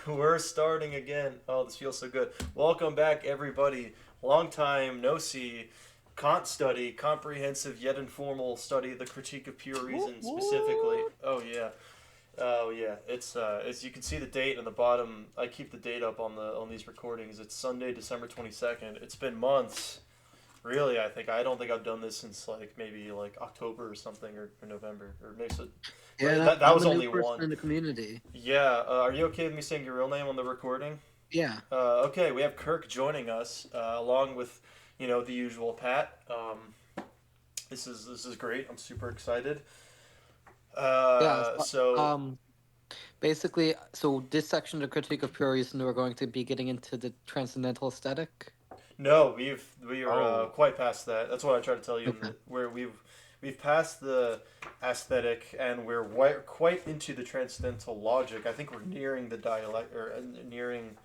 We're starting again. Oh, this feels so good. Welcome back, everybody. Long time no see. Kant study, comprehensive yet informal study, the critique of pure Whoop, reason specifically. whoop. Oh yeah, oh yeah. It's as you can see the date on the bottom. I keep the date up on these recordings. It's Sunday, December 22nd. It's been months. Really, I don't think I've done this since like maybe like October or something or November or maybe so. Yeah, That I'm was a new only person one. in the community. Yeah, are you okay with me saying your real name on the recording? Yeah, Okay, we have Kirk joining us, along with, the usual Pat. This is great. I'm super excited. yeah. So Um, basically, so this section, the critique of pure reason, we're going to be getting into the transcendental aesthetic. no, we are Oh, quite past that. That's what I tried to tell you. okay. Where we've passed the aesthetic, and we're quite into the transcendental logic. I think we're nearing the dialect, or nearing.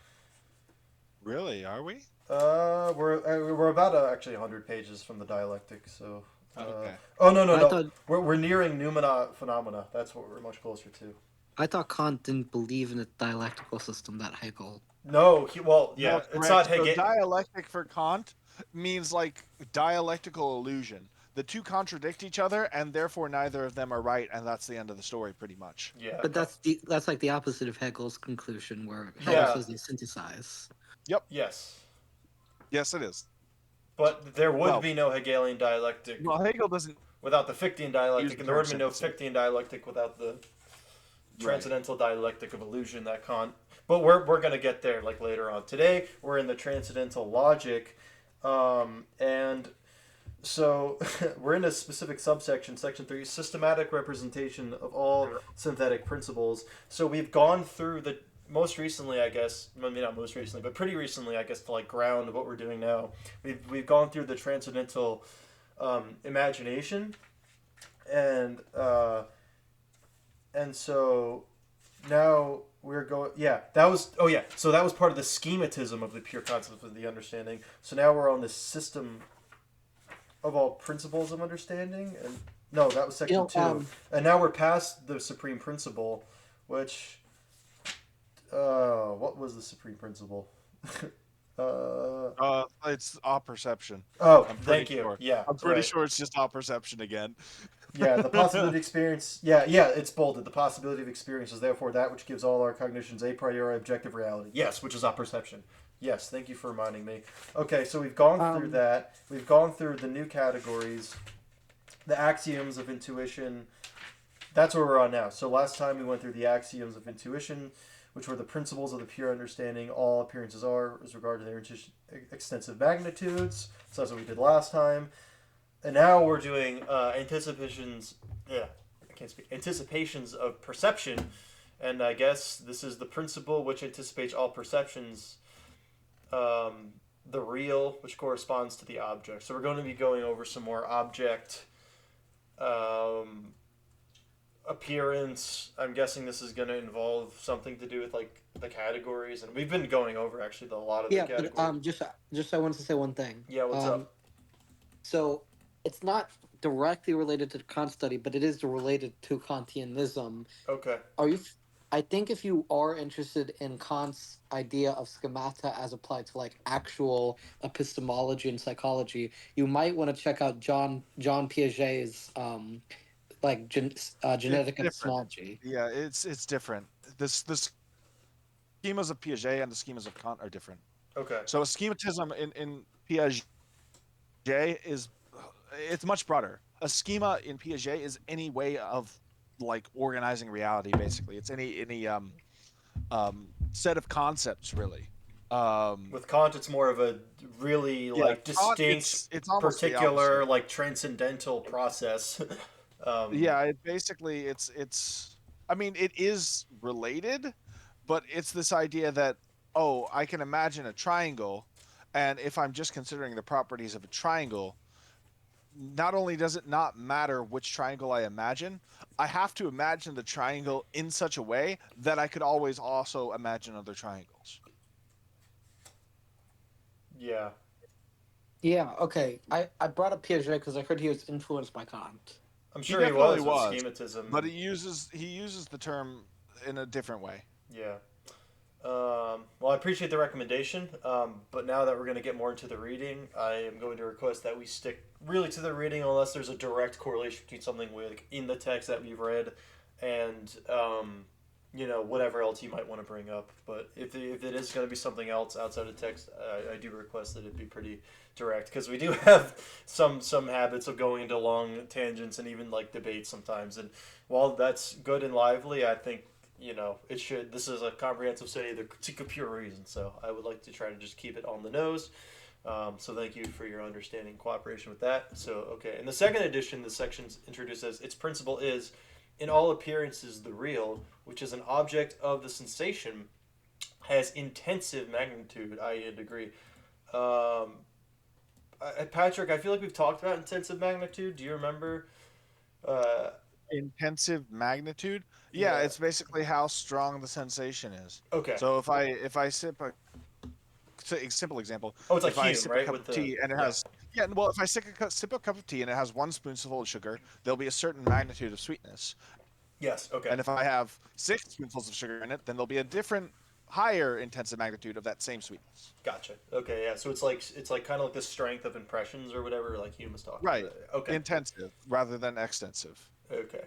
Really? Are we? We're about actually 100 pages from the dialectic. So, Okay. oh no no I no, thought we're nearing noumena phenomena. That's what we're much closer to. I thought Kant didn't believe in a dialectical system that Hegel. No, well, No, yeah, it's not correct. So Hegel. dialectic for Kant means like dialectical illusion. The two contradict each other, and therefore neither of them are right, and that's the end of the story, pretty much. Yeah, But that's like the opposite of Hegel's conclusion, where Hegel yeah, Correct. says they synthesize. Yep. yes, Yes, it is. but there would Well, be no Hegelian dialectic well, Hegel doesn't without the Fichtean use dialectic, the and there term would be no synthesis. Fichtean dialectic without the Right. transcendental dialectic of illusion that Kant. But we're gonna get there like later on. Today we're in the transcendental logic, and so we're in a specific subsection, section 3, systematic representation of all synthetic principles. So we've gone through the most recently, I guess, maybe not most recently, but pretty recently, I guess, to like ground what we're doing now. We've gone through the transcendental imagination, and so now we're going. Yeah, that was. Oh yeah, so that was part of the schematism of the pure concept of the understanding. So now we're on the system of all principles of understanding, and no, that was You section know, two, and now we're past the supreme principle, which what was the supreme principle? It's perception. Oh, I'm pretty thank you. sure. Yeah, I'm pretty right. sure it's just perception again. Yeah, the possibility of experience. Yeah, yeah, it's bolded. The possibility of experience is therefore that which gives all our cognitions a priori objective reality. Yes, which is our perception. Yes, thank you for reminding me. Okay, so we've gone through um, that. We've gone through the new categories, the axioms of intuition. That's where we're on now. So last time we went through the axioms of intuition, which were the principles of the pure understanding all appearances are as regard to their extensive magnitudes. So that's what we did last time. And now we're doing anticipations. Yeah, I can't speak. Anticipations of perception, and I guess this is the principle which anticipates all perceptions. The real, which corresponds to the object. So we're going to be going over some more object um, appearance. I'm guessing this is going to involve something to do with like the categories, and we've been going over actually a lot of the yeah, but categories. just I wanted to say one thing. Yeah, what's up? So it's not directly related to the Kant study, but it is related to Kantianism. Okay. Are you? I think if you are interested in Kant's idea of schemata as applied to like actual epistemology and psychology, you might want to check out John Piaget's like It's genetic different. epistemology. Yeah, it's different. The schemas of Piaget and the schemas of Kant are different. Okay. So a schematism in Piaget is it's much broader. A schema in Piaget is any way of like organizing reality. Basically, it's any set of concepts really. Um, With Kant, it's more of a really yeah, like Kant, distinct, it's almost the particular, opposite. like transcendental process. um, Yeah, it basically it's. I mean, it is related, but it's this idea that oh, I can imagine a triangle, and if I'm just considering the properties of a triangle, not only does it not matter which triangle I imagine, I have to imagine the triangle in such a way that I could always also imagine other triangles. yeah, Yeah, okay. I brought up Piaget because I heard he was influenced by Kant. I'm He sure he definitely was with was, schematism. but he uses the term in a different way. Yeah. Well, I appreciate the recommendation, but now that we're going to get more into the reading, I am going to request that we stick really to the reading unless there's a direct correlation between something like in the text that we've read and whatever else you might want to bring up. But if it is going to be something else outside of text, I do request that it be pretty direct because we do have some habits of going into long tangents and even like debates sometimes. And while that's good and lively, I think it should. This is a comprehensive study to pure reason, so I would like to try to just keep it on the nose. So thank you for your understanding and cooperation with that. So okay, in the second edition, the section's introduced as its principle is, in all appearances, the real, which is an object of the sensation, has intensive magnitude, i.e., a degree. Patrick, I feel like we've talked about intensive magnitude. Do you remember? Uh, Intensive magnitude. yeah. It's basically how strong the sensation is. Okay. So if I sip a simple example, Oh, it's like if I Hume, sip a right? cup With of the tea and it has well, if I sip a cup of tea and it has 1 spoonful of sugar, there'll be a certain magnitude of sweetness. Yes. Okay. And if I have 6 spoonfuls of sugar in it, then there'll be a different higher intensive magnitude of that same sweetness. Gotcha. Okay. Yeah. So it's like kind of like the strength of impressions or whatever, like Hume was talking Right. about. Okay. Intensive rather than extensive. Okay.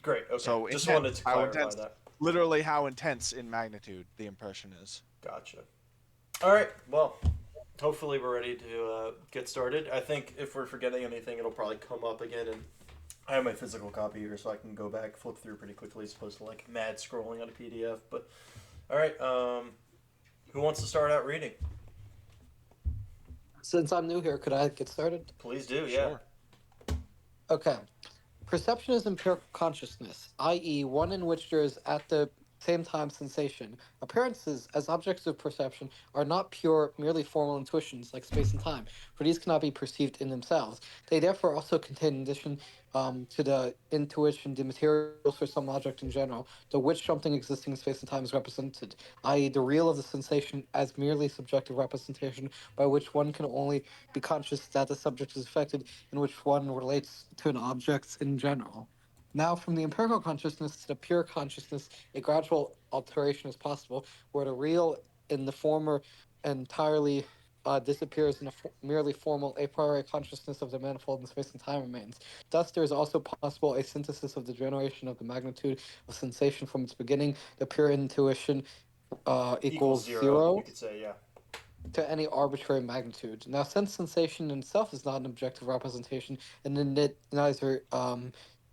Great. Okay. So Just intense, wanted to how clarify intense, that. literally how intense in magnitude the impression is. Gotcha. All right. Well, hopefully we're ready to get started. I think if we're forgetting anything, it'll probably come up again. And I have my physical copy here, so I can go back, flip through pretty quickly, as opposed to like mad scrolling on a PDF. But all right. Who wants to start out reading? Since I'm new here, could I get started? Please do. Yeah. Sure. Okay. Perception is empirical consciousness, i.e., one in which there is at the same time sensation. Appearances, as objects of perception, are not pure, merely formal intuitions like space and time, for these cannot be perceived in themselves. They therefore also contain, in addition to the intuition, the materials for some object in general, to which something existing in space and time is represented, i.e., the real of the sensation as merely subjective representation by which one can only be conscious that the subject is affected, in which one relates to an object in general. Now, from the empirical consciousness to the pure consciousness, a gradual alteration is possible, where the real in the former entirely disappears and a merely formal a priori consciousness of the manifold in space and time remains. Thus, there is also possible a synthesis of the generation of the magnitude of sensation from its beginning. The pure intuition equals zero. zero You could say, yeah. to any arbitrary magnitude. Now, since sensation in itself is not an objective representation, and in it neither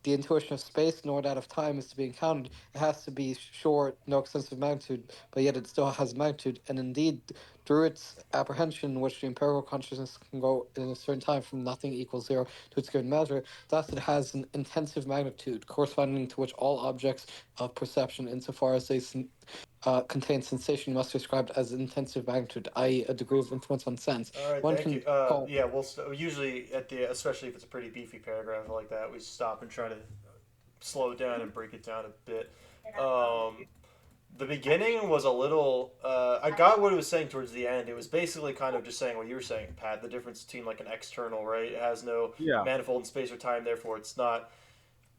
the intuition of space nor that of time is to be encountered, it has to be short, no extensive magnitude, but yet it still has magnitude, and indeed, through its apprehension, in which the empirical consciousness can go in a certain time from nothing equals zero to its given measure, thus it has an intensive magnitude, corresponding to which all objects of perception, insofar as they contain sensation, must be described as intensive magnitude, i.e., a degree of influence on sense. All right, One thank you. can call. Yeah, usually at the, especially if it's a pretty beefy paragraph like that, we stop and try to slow it down and break it down a bit. The beginning was a little. I got what it was saying towards the end. It was basically kind of just saying what you were saying, Pat. The difference between like an external, right? It has no manifold in space or time, therefore it's not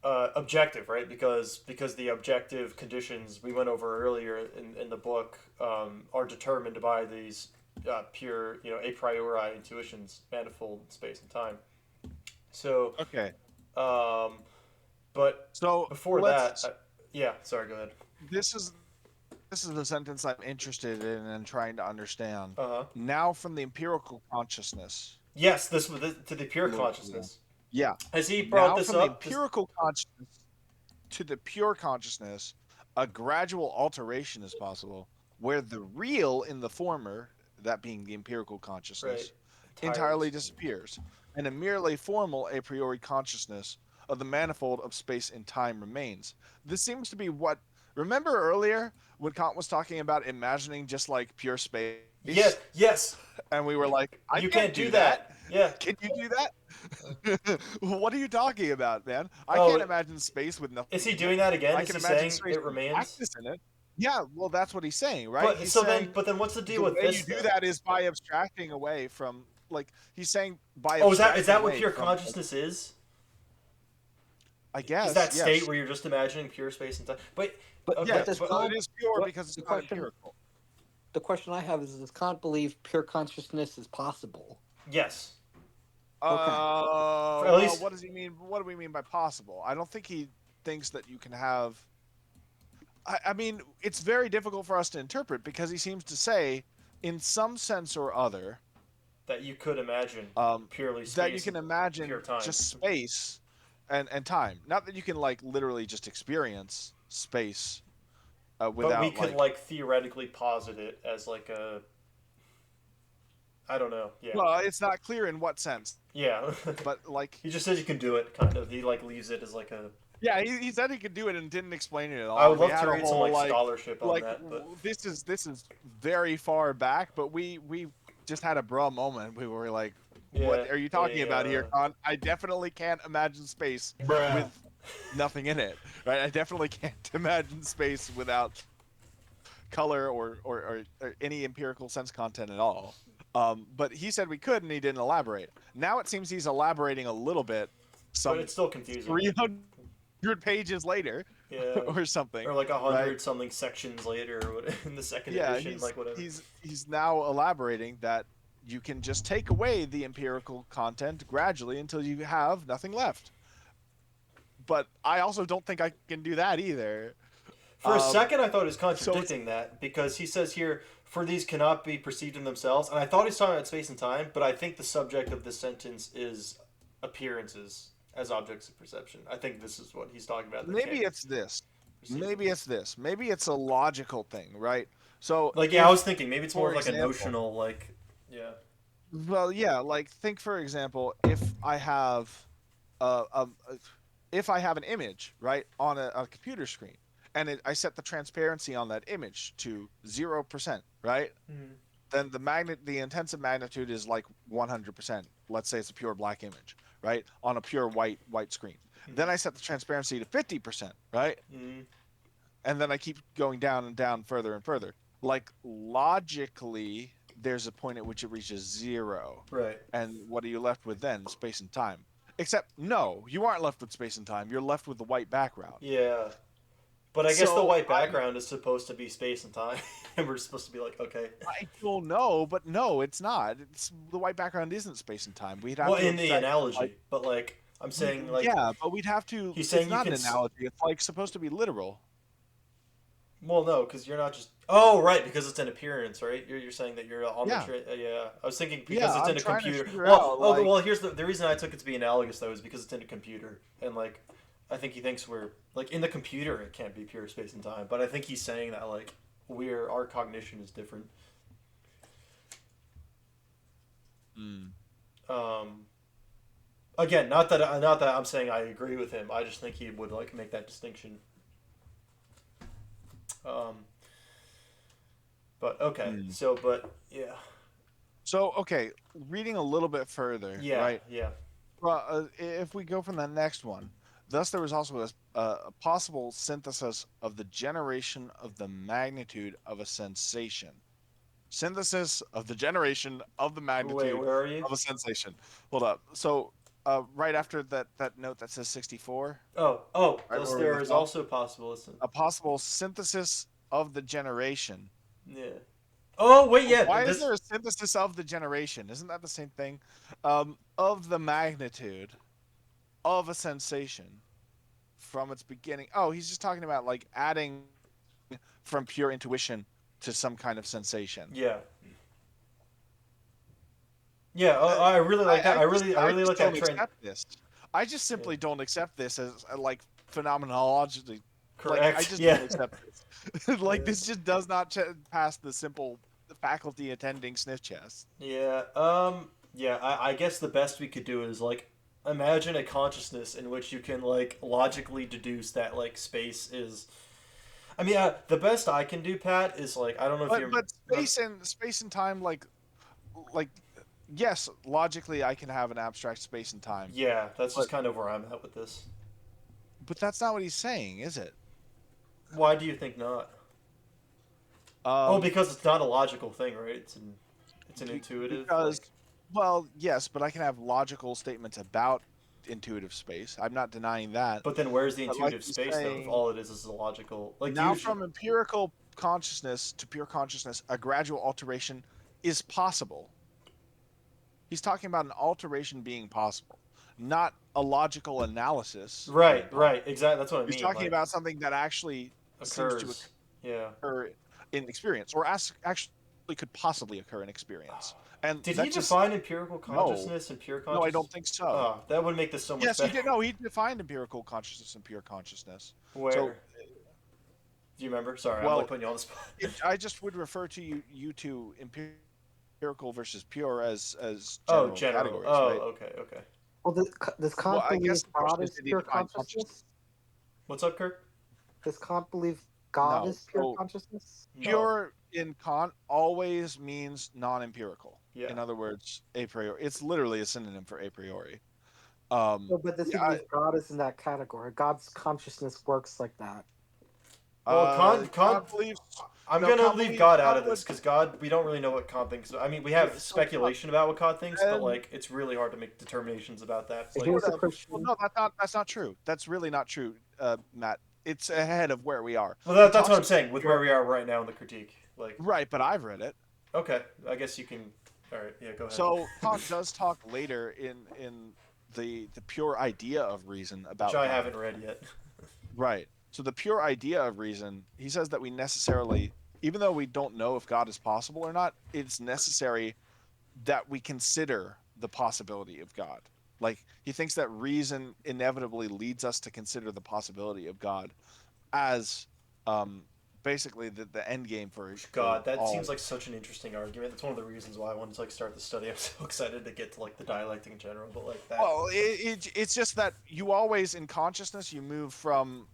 objective, right? Because the objective conditions we went over earlier in the book are determined by these pure, a priori intuitions, manifold space and time. So Okay. But So before that, yeah. Sorry, go ahead. This is the sentence I'm interested in and trying to understand. Uh-huh. Now, from the empirical consciousness. Yes, this was to the pure consciousness. Yeah. Has he brought now, this from up? The empirical consciousness to the pure consciousness, a gradual alteration is possible, where the real in the former, that being the empirical consciousness, entirely disappears, and a merely formal a priori consciousness of the manifold of space and time remains. This seems to be what. Remember earlier when Kant was talking about imagining just like pure space? Yes. And we were like, you can't do that. Yeah. Can you do that? What are you talking about, man? I can't imagine space with nothing. Is he doing that again? Is he saying it remains? In it. Yeah, well, that's what he's saying, right? But then what's the deal with this? The way you do that is by abstracting away from, like, he's saying by. Oh, is that what pure consciousness is? I guess. Is that state where you're just imagining pure space and time? But it is pure because it's not empirical. the question I have is: does Kant believe pure consciousness is possible? Yes. Okay. At Well, least what does he mean? What do we mean by possible? I don't think he thinks that you can have. I mean, it's very difficult for us to interpret because he seems to say, in some sense or other, that you could imagine purely that you space can and pure imagine time. just space and time. Not that you can like literally just experience space But we without could like. like theoretically posit it as like a, I don't know. Yeah. Well, it's not clear in what sense, Yeah. but like. He just says you can do it, kind of. He like leaves it as like a. Yeah, he said he could do it and didn't explain it at I all. would And we love had to a read some whole like scholarship on that, but this is very far back, but we just had a bra moment. We were like, yeah, "What are you talking about here, uh, Con? I definitely can't imagine space with nothing in it, right? I definitely can't imagine space without color or any empirical sense content at all." But he said we could, and he didn't elaborate. Now it seems he's elaborating a little bit. but Some it's still confusing. 300 pages later, Yeah, or something, or like right? 100 something sections later, or in the second Yeah, edition, like whatever. he's now elaborating that you can just take away the empirical content gradually until you have nothing left. But I also don't think I can do that either. For a second, I thought he was So it's contradicting that because he says here, "For these cannot be perceived in themselves," and I thought he's talking about space and time, but I think the subject of this sentence is appearances as objects of perception. I think this is what he's talking about. That maybe can't be it's this. perceived. Maybe it's this. Maybe it's a logical thing, right? So Like, yeah, I was if, thinking maybe it's more for of like a example, notional, like, yeah, well, yeah, like think for example, uh, a, if I have an image, right, on a computer screen, and I set the transparency on that image to 0%, right, mm-hmm. then the intensive magnitude is like 100%. Let's say it's a pure black image, right, on a pure white screen. Then I set the transparency to 50%, right, Mm-hmm. and then I keep going down and down further and further. Like logically, there's a point at which it reaches zero, Right. and what are you left with then? Space and time. Except no, you aren't left with space and time. You're left with the white background. Yeah. But I guess the So white background is supposed to be space and time, and we're supposed to be like, okay. I don't know, but no, it's not. It's the white background isn't space and time. We'd have Well, to in the affect like analogy, but like I'm saying, like yeah, but we'd have to. he's It's saying you not can. an analogy. It's like supposed to be literal. Well, no, because you're not just. Oh, right, because it's an appearance, right? You're saying that you're on the. Yeah, Yeah, I was thinking yeah. because it's in I'm a trying to computer. figure Well, out like well. Here's the reason I took it to be analogous though is because it's in a computer, and like, I think he thinks we're like in the computer it can't be pure space and time, but I think he's saying that like our cognition is different. mm, Um, Again, not that I'm saying I agree with him. I just think he would like make that distinction. Um, but okay, mm. but yeah, So okay, reading a little bit further, yeah, right? yeah. Well, if we go from the next one, thus there was also a possible synthesis of the generation of the magnitude of a sensation. Synthesis of the generation of the Wait, magnitude where are you? of a sensation. Hold up. So, right after that note that says 64, Oh, right thus where we there left is off, also possible. Listen, a possible synthesis of the generation. yeah. Oh, wait, yeah. Why is This there a synthesis of the generation? Isn't that the same thing? Of the magnitude of a sensation from its beginning. Oh, he's just talking about like adding from pure intuition to some kind of sensation. yeah, yeah. Uh, I really like that. I I really just like that don't trend. accept this. I just Yeah. simply don't accept this as like phenomenologically. Like I Correct. just Yeah. don't accept this. Like Yeah. this just does not pass the simple faculty attending sniff chest. Yeah. Yeah. I guess the best we could do is like imagine a consciousness in which you can like logically deduce that like space is. I mean, the best I can do, Pat, is like I don't know if you're. But space and time like yes, logically I can have an abstract space and time. Yeah, that's But just kind of where I'm at with this. that's not what he's saying, is it? Why do you think not? Oh, Um because it's not a logical thing, right? It's an intuitive because like. well, yes, but I can have logical statements about intuitive space. I'm not denying that. But then where's the But like intuitive he's space though? If saying all it is a logical like now usually. from empirical consciousness to pure consciousness, a gradual alteration is possible. He's talking about an alteration being possible, not a logical analysis being Right, possible. right, exactly. That's what I He's mean. talking Like about something that actually seems to occurs. Yeah. occur in experience, or actually could possibly occur in experience. And Did he that just define empirical no, consciousness and pure no, I consciousness? don't think so. Oh, that would make this so much Yes, he better. did. No, he defined empirical consciousness and pure consciousness. So, Where? Do you remember? Sorry, I'm like well, putting you on the spot. I just would refer to you to empirical versus pure as Oh, general general. categories, Oh, right? okay, okay. Well, does Well, Kant I guess believe the question God is, is did he pure define consciousness? consciousness? What's up, Kirk? Does Kant believe God No. is pure So consciousness? No. pure in Kant always means non-empirical. Yeah. In other words, a priori. It's literally a synonym for a priori. Um, No, but does he yeah, believe God is in that category? God's consciousness works like that. Well, Kant. Kant believes. I'm No, gonna Kant leave believes. God out Kant of would. this because God, we don't really know what Kant thinks. I mean, we Yeah, have so Kant, speculation about what Kant thinks, but and like, it's really hard to make determinations about that. So Like, here's sort a of. Well, question. no, that's not true. That's really not true, Matt. It's ahead of where we are. well, He that's what talks I'm saying with where pure, we are right now in the critique. Like, right, but I've read it. okay, I guess you can. All right, yeah, go ahead. So Kant does talk later in the pure idea of reason Which about I God. haven't read yet. Right. So the pure idea of reason, he says that we necessarily, even though we don't know if God is possible or not, it's necessary that we consider the possibility of God. Like he thinks that reason inevitably leads us to consider the possibility of God as basically the end game for God, that seems all. like such an interesting argument. That's one of the reasons why I wanted to like start the study. I'm so excited to get to like the dialectic in general, but like that. Well, it's just that you always in consciousness you move from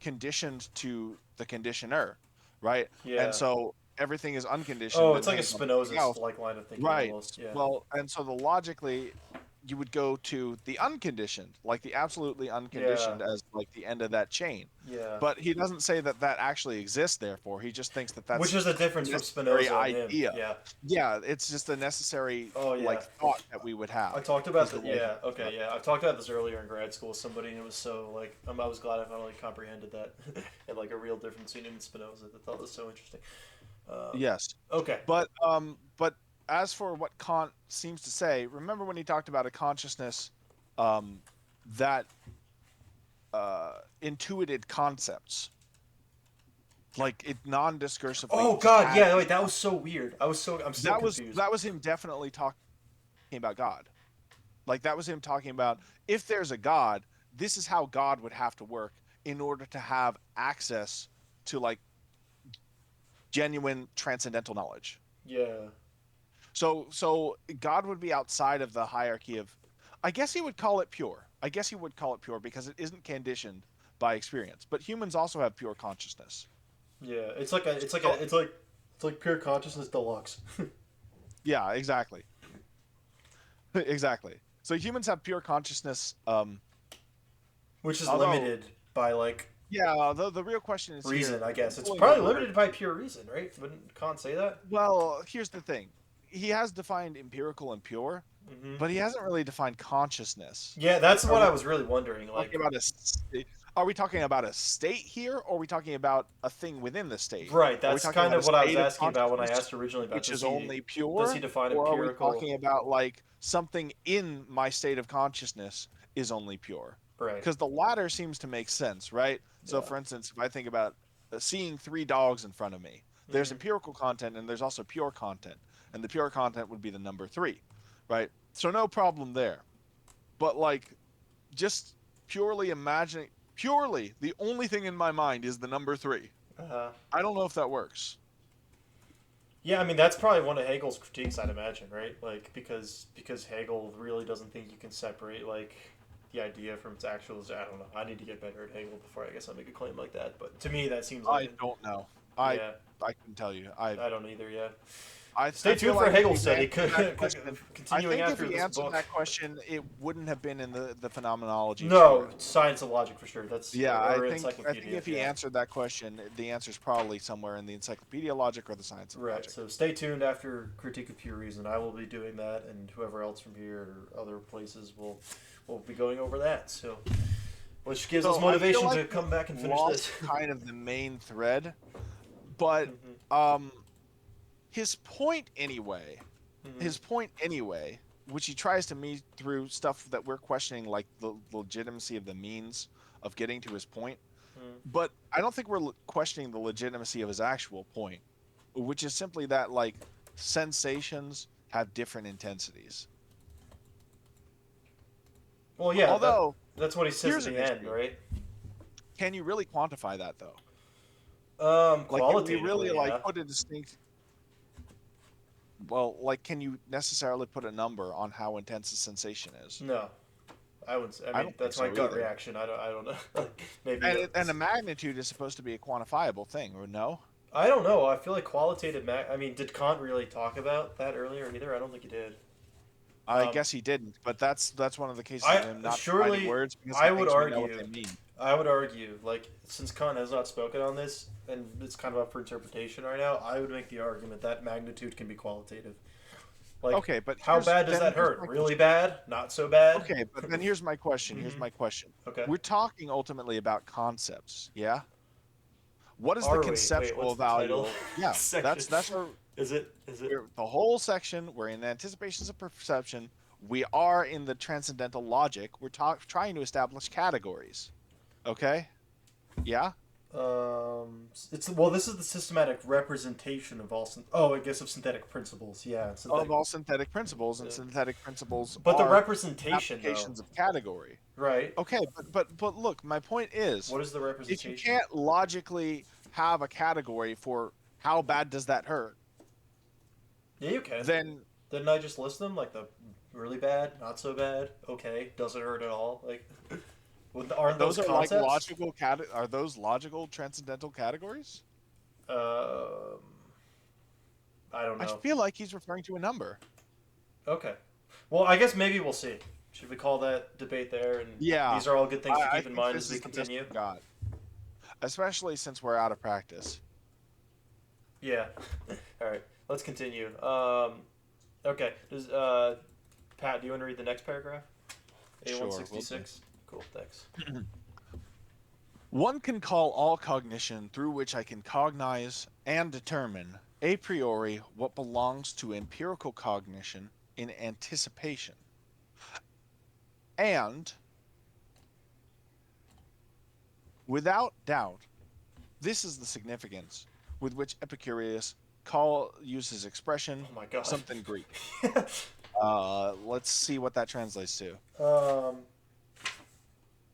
conditioned to the conditioner, right? And Yeah. so everything is unconditioned Oh, and it's like a hangs on something Spinoza else. like line of thinking Right. almost. Yeah. Well, and so the logically you would go to the unconditioned, like the absolutely Yeah. unconditioned as like the end of that chain. Yeah. But he doesn't say that that actually exists, therefore. He just thinks that Which that's is the a difference from necessary Spinoza and him. idea. Yeah. Yeah, it's just a necessary Oh yeah. like thought that we would have. I talked about Is the the way he yeah. thinks about Okay. Yeah. I've talked about this earlier in grad school with somebody, and it was so like I was glad I finally comprehended that and like a real difference between him and Spinoza. I thought was so interesting. it. Yes. Okay. But as for what Kant seems to say, remember when he talked about a consciousness that intuited concepts, like it non-discursively Oh just God. had. Yeah. Wait. That was so weird. I'm so confused. That was him definitely talking about God. Like that was him talking about if there's a God, this is how God would have to work in order to have access to like genuine transcendental knowledge. Yeah. So God would be outside of the hierarchy of, I guess he would call it pure. I guess he would call it pure because it isn't conditioned by experience. But humans also have pure consciousness. Yeah. So, It's like pure consciousness deluxe. yeah, exactly. Exactly. So humans have pure consciousness. Which is Although, limited by like yeah, the real question is reason, here. I guess. It's Pulling probably the word. limited by pure reason, right? Wouldn't Kant say that? Well, here's the thing. He has defined empirical and pure, Hmm. but he hasn't really defined consciousness. Yeah, that's Are what we I was really wondering. talking Like, about are we talking about a state here, or are we talking about a thing within the state? right, Are we that's talking kind about a of what I was state of asking about when I consciousness asked originally about which is only does he pure, define or are we empirical? talking about like something in my state of consciousness is only pure? Right. Because the latter seems to make sense, right? So, Yeah. for instance, if I think about seeing three dogs in front of me, there's Hmm. empirical content and there's also pure content, and the pure content would be the number three, right? So no problem there. But like, just purely imagining, purely the only thing in my mind is the number three. Uh, I don't know if that works. yeah, I mean that's probably one of Hegel's critiques, I'd imagine, right? Like because Hegel really doesn't think you can separate like the idea from its actual. I don't know. I need to get better at Hegel before I guess I make a claim like that. But to me, that seems like I don't know. I yeah. I can tell you. I don't either. Yeah. I Stay feel tuned for a like Hegel if he study. answered that question, I Continuing think if after he this answered book. that question, it wouldn't have been in the phenomenology of No, spirit. science and logic for sure. That's Yeah, or I encyclopedia. think if he Yeah. answered that question, the answer is probably somewhere in the encyclopedia logic or the science of Right. logic. So stay tuned after critique of pure reason. I will be doing that, and whoever else from here or other places will be going over that. So, which gives So us I feel motivation like to come back and finish lost this. kind of the main thread, But Mm-hmm. um, his point anyway, Mm-hmm. his point anyway, which he tries to meet through stuff that we're questioning, like the legitimacy of the means of getting to his point. Mm-hmm. But I don't think we're questioning the legitimacy of his actual point, which is simply that like sensations have different intensities. Well, yeah, Although, that's what he says at here's an the end, issue. right? Can you really quantify that though? Like, can we really Qualitatively, like yeah. put a distinct? Well, like, can you necessarily put a number on how intense a sensation is? No, I wouldn't. Say, I I mean, don't think that's my so gut either. reaction. I don't know. Like, maybe. And a magnitude is supposed to be a quantifiable thing, or no? I don't know. I feel like qualitative. I mean, did Kant really talk about that earlier either? I don't think he did. I Um, guess he didn't, but that's one of the cases of I him not defining surely words because he I would thinks we know what argue. they mean. I would argue, like, since Kant has not spoken on this and it's kind of up for interpretation right now, I would make the argument that magnitude can be qualitative. Like, Okay, but how bad does that here's hurt? my Really question. bad? Not so bad? Okay, but then here's my question. Here's Mm-hmm. my question. Okay. We're talking ultimately about concepts, yeah? What is the Are we? Wait, conceptual what's the title? value? Yeah, Section. that's our Is it? Is it? the whole section. We're in anticipations of perception. We are in the transcendental logic. We're trying to establish categories. Okay? Yeah? It's well. This is the systematic representation of all. Oh, I guess of synthetic principles. Yeah, Of synthetic. all synthetic principles, and synthetic principles But the are representation, though, applications of category. right? Okay, but look, my point is, What is the if you representation? can't logically have a category for how bad does that hurt, Yeah, you can. then Didn't I just list them like the really bad, not so bad, okay, doesn't hurt at all? Like, aren't those those are like concepts? logical are those logical transcendental categories? Um, I don't I know. feel like he's referring to a number. Okay. Well, I guess maybe we'll see. Should we call that debate there? And Yeah, these are all good things to I keep in think mind as this we is the best continue. we've got, especially since we're out of practice. Yeah. All right. Let's continue. Okay. Does Pat? Do you want to read the next paragraph? Sure, will do. A166. Cool. Thanks. One can call all cognition through which I can cognize and determine a priori what belongs to empirical cognition in anticipation. And, without doubt, this is the significance with which Epicurus uses expression Oh my god. something Greek. Let's see what that translates to. um,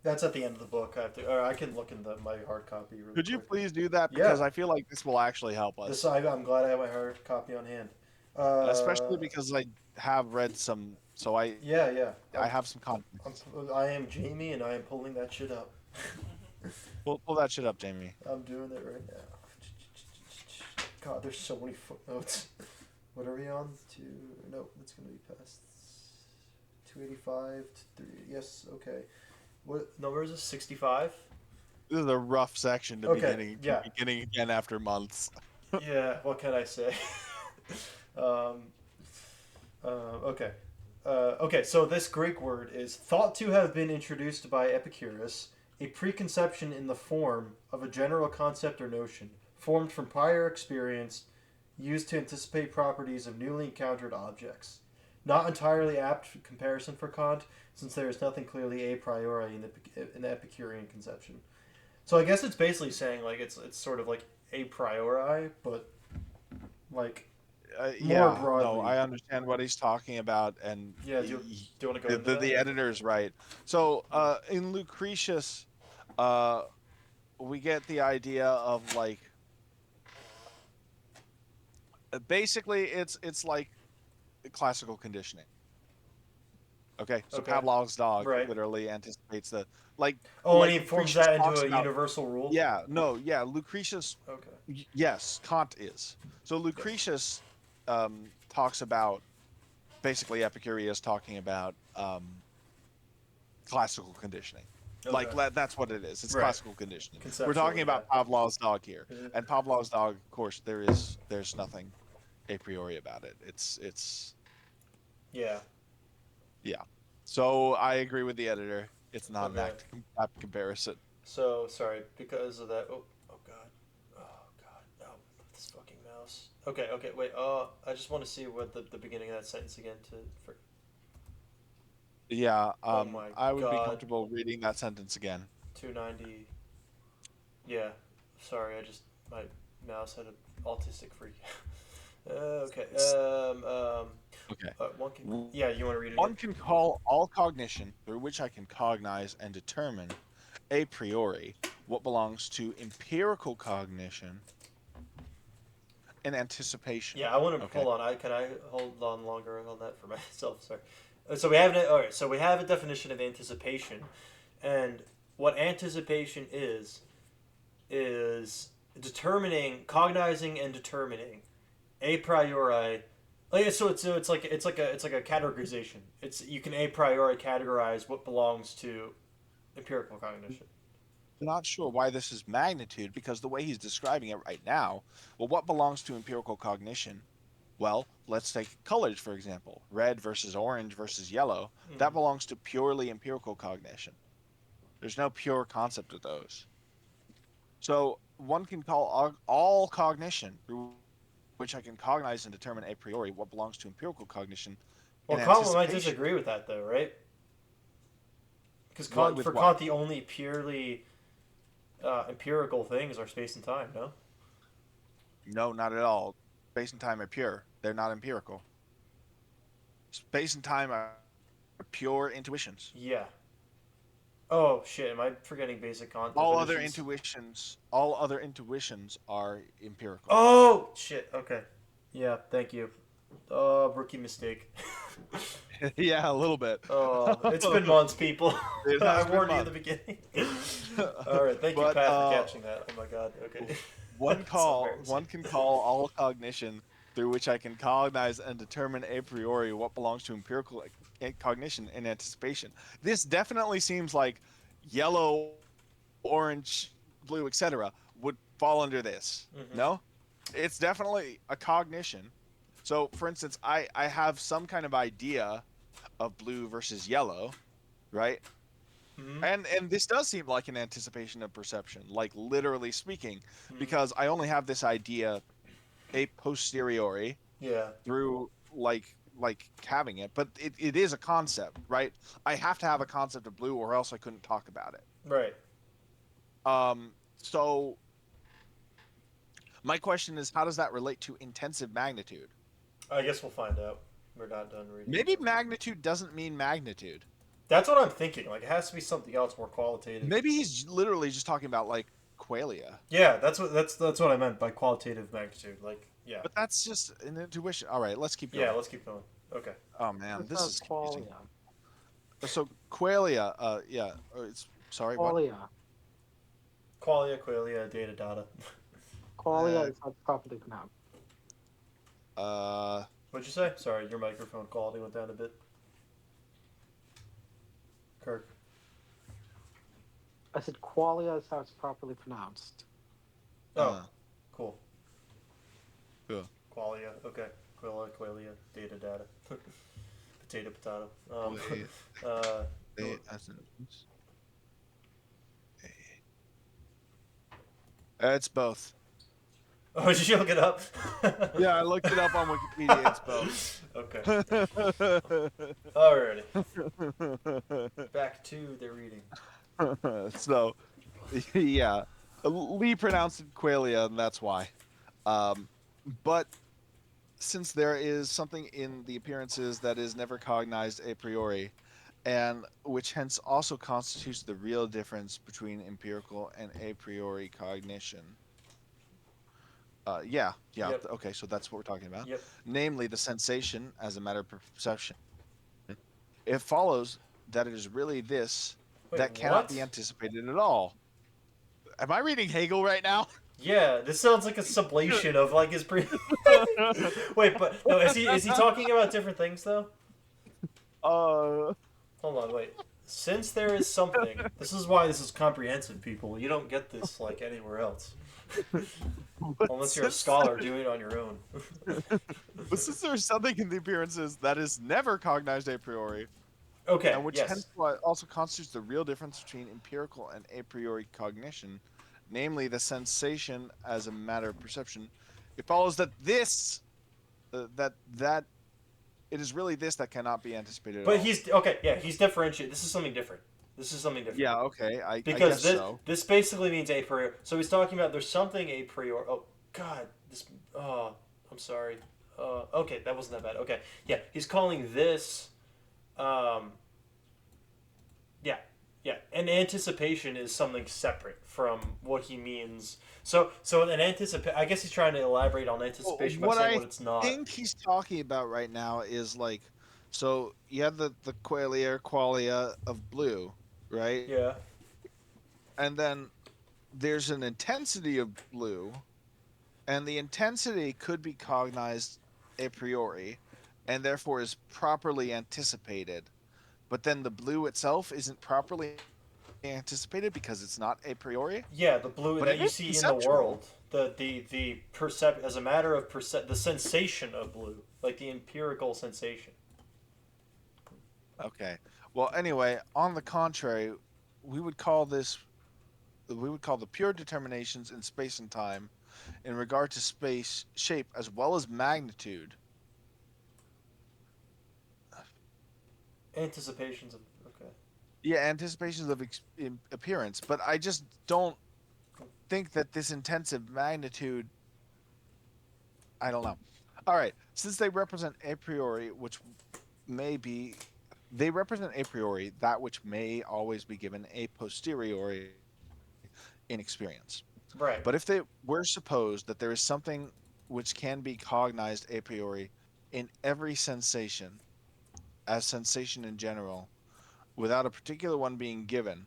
that's at the end of the book. I have to, or I can look in my hard copy really Could you quick. please do that? Yeah. Because I feel like this will actually help us. This I'm glad I have my hard copy on hand. Especially because I have read some, so Yeah. I have some context. I am Jamie, and I am pulling that shit up. Pull that shit up, Jamie. I'm doing it right now. God, there's so many footnotes. What are we on? No, it's gonna be past 285 to 3. Yes, okay. What number is this? 65. This is a rough section to Okay, yeah. beginning again after months. Yeah. What can I say? um, okay. Okay, so this Greek word is thought to have been introduced by Epicurus, a preconception in the form of a general concept or notion, formed from prior experience, used to anticipate properties of newly encountered objects. Not entirely apt comparison for Kant, since there is nothing clearly a priori in the Epicurean conception. So I guess it's basically saying like it's sort of like a priori, but like more broadly. No, I understand what he's talking about, and Yeah, do you want to go into that? the editor's right. So in Lucretius, we get the idea of like basically it's like classical conditioning. Okay, so Okay. Pavlov's dog Right. literally anticipates the like. Oh, like and he forms Lucretius that into talks a about- universal rule? Yeah, no, yeah, Lucretius. Okay. Yes, Kant is. So Lucretius talks about basically Epicurus talking about classical conditioning. Okay. Like that's what it is. It's Right. classical conditioning. We're Conceptually, talking about yeah. Pavlov's dog here, Mhm. and Pavlov's dog, of course, there's nothing a priori about it. It's Yeah. So I agree with the editor. It's not an Okay. apt comparison. So sorry because of that. Oh god. Oh god. No. mouse. Okay, wait. I just want to see what the beginning of that sentence again. Yeah. Oh my I would be God, comfortable reading that sentence again. 290. Yeah, sorry, my mouse had an autistic freak. Okay. Okay. One can. Yeah, you want to read it again? One can call all cognition through which I can cognize and determine a priori what belongs to empirical cognition and anticipation. Yeah, I want to Okay. hold on. Can I hold on longer on that for myself? Sorry. So we have all right. So we have a definition of anticipation, and what anticipation is cognizing and determining a priori. It's like a categorization. You can a priori categorize what belongs to empirical cognition. I'm not sure why this is magnitude because the way he's describing it right now, well, what belongs to empirical cognition? Well, let's take colors, for example. Red versus orange versus yellow. That belongs to purely empirical cognition. There's no pure concept of those. So one can call all cognition through which I can cognize and determine a priori what belongs to empirical cognition Well, in Kant might anticipation. disagree with that, though, right? Because What with what? Kant, the only purely empirical things are space and time. No. No, not at all. Space and time are pure. They're not empirical. Space and time are pure intuitions. Yeah. Oh shit! Am I forgetting basic Kant All definitions? other intuitions are empirical. Oh shit! Okay. Yeah. Thank you. Rookie mistake. Yeah, a little bit. Oh, it's been months, people. It I has been warned you at months. the beginning. All right. Thank you, But Pat, for catching that. Oh my god. Okay. one It's call embarrassing. one can call all cognition through which I can cognize and determine a priori what belongs to empirical cognition and anticipation. This definitely seems like yellow, orange, blue, etc. would fall under this. Mm-hmm. No? It's definitely a cognition. So, for instance, I have some kind of idea of blue versus yellow, right? Mm-hmm. And this does seem like an anticipation of perception, like literally speaking, Mm-hmm. because I only have this idea a posteriori Yeah. through like having it, but it is a concept, right? I have to have a concept of blue or else I couldn't talk about it. Right. So my question is, how does that relate to intensive magnitude? I guess we'll find out. We're not done reading. Maybe magnitude doesn't mean magnitude. That's what I'm thinking. Like, it has to be something else more qualitative. Maybe he's literally just talking about like qualia. Yeah, that's what I meant by qualitative magnitude. Like, yeah. But that's just an intuition. All right, let's keep going. Yeah, let's keep going. Okay. Oh man, this is confusing. qualia. So qualia, yeah. It's sorry. What? Qualia. Qualia, data. Qualia is not properly pronounced. What'd you say? Sorry, your microphone quality went down a bit. Kirk. I said qualia is how it's properly pronounced. Oh, cool. Cool. Qualia. Okay. Qualia, data. Potato. It's both. Oh, did you look it up? Yeah, I looked it up on Wikipedia. It's both. Okay. Alrighty. Back to the reading. So, yeah, Lee pronounced it qualia, and that's why. But since there is something in the appearances that is never cognized a priori, and which hence also constitutes the real difference between empirical and a priori cognition. Yep. Okay, so that's what we're talking about. Yep. Namely, the sensation as a matter of perception. It follows that it is really this that cannot be anticipated at all. Am I reading Hegel right now? Yeah, this sounds like a sublation of like his pre. Wait, but no, is he talking about different things though? Hold on, wait. Since there is something, this is why this is comprehensive, people. You don't get this like anywhere else. Unless you're a scholar doing it on your own. But since there is something in the appearances that is never cognized a priori, okay, and which yes. hence also constitutes the real difference between empirical and a priori cognition, namely the sensation as a matter of perception, It follows that this that it is really this that cannot be anticipated at But all. he's okay. Yeah, he's differentiated. This is something different. This is something different. Yeah, okay, I Because guess this so. this basically means a priori. So he's talking about there's something a priori. Oh God, this. Oh, I'm sorry. Okay, that wasn't that bad. Okay, yeah, he's calling this. Um, yeah, yeah. An anticipation is something separate from what he means. So an anticipate. I guess he's trying to elaborate on Well, anticipation by what saying I what it's not. think he's talking about right now is like, so you have the qualia of blue, right? Yeah. And then there's an intensity of blue, and the intensity could be cognized a priori, and therefore is properly anticipated. But then the blue itself isn't properly anticipated because it's not a priori, Yeah, the blue but that it you is see in the conceptual. world, the percep as a matter of the sensation of blue, like the empirical sensation. Okay. Well, anyway, on the contrary, we would call this we would call the pure determinations in space and time in regard to space shape as well as magnitude. Anticipations of okay. Yeah, anticipations of appearance, but I just don't think that this intensive magnitude, I don't know. All right, since they represent a priori, which may be, they represent a priori that which may always be given a posteriori in experience. But Right. if they were supposed that there is something which can be cognized a priori in every sensation, as sensation in general, without a particular one being given,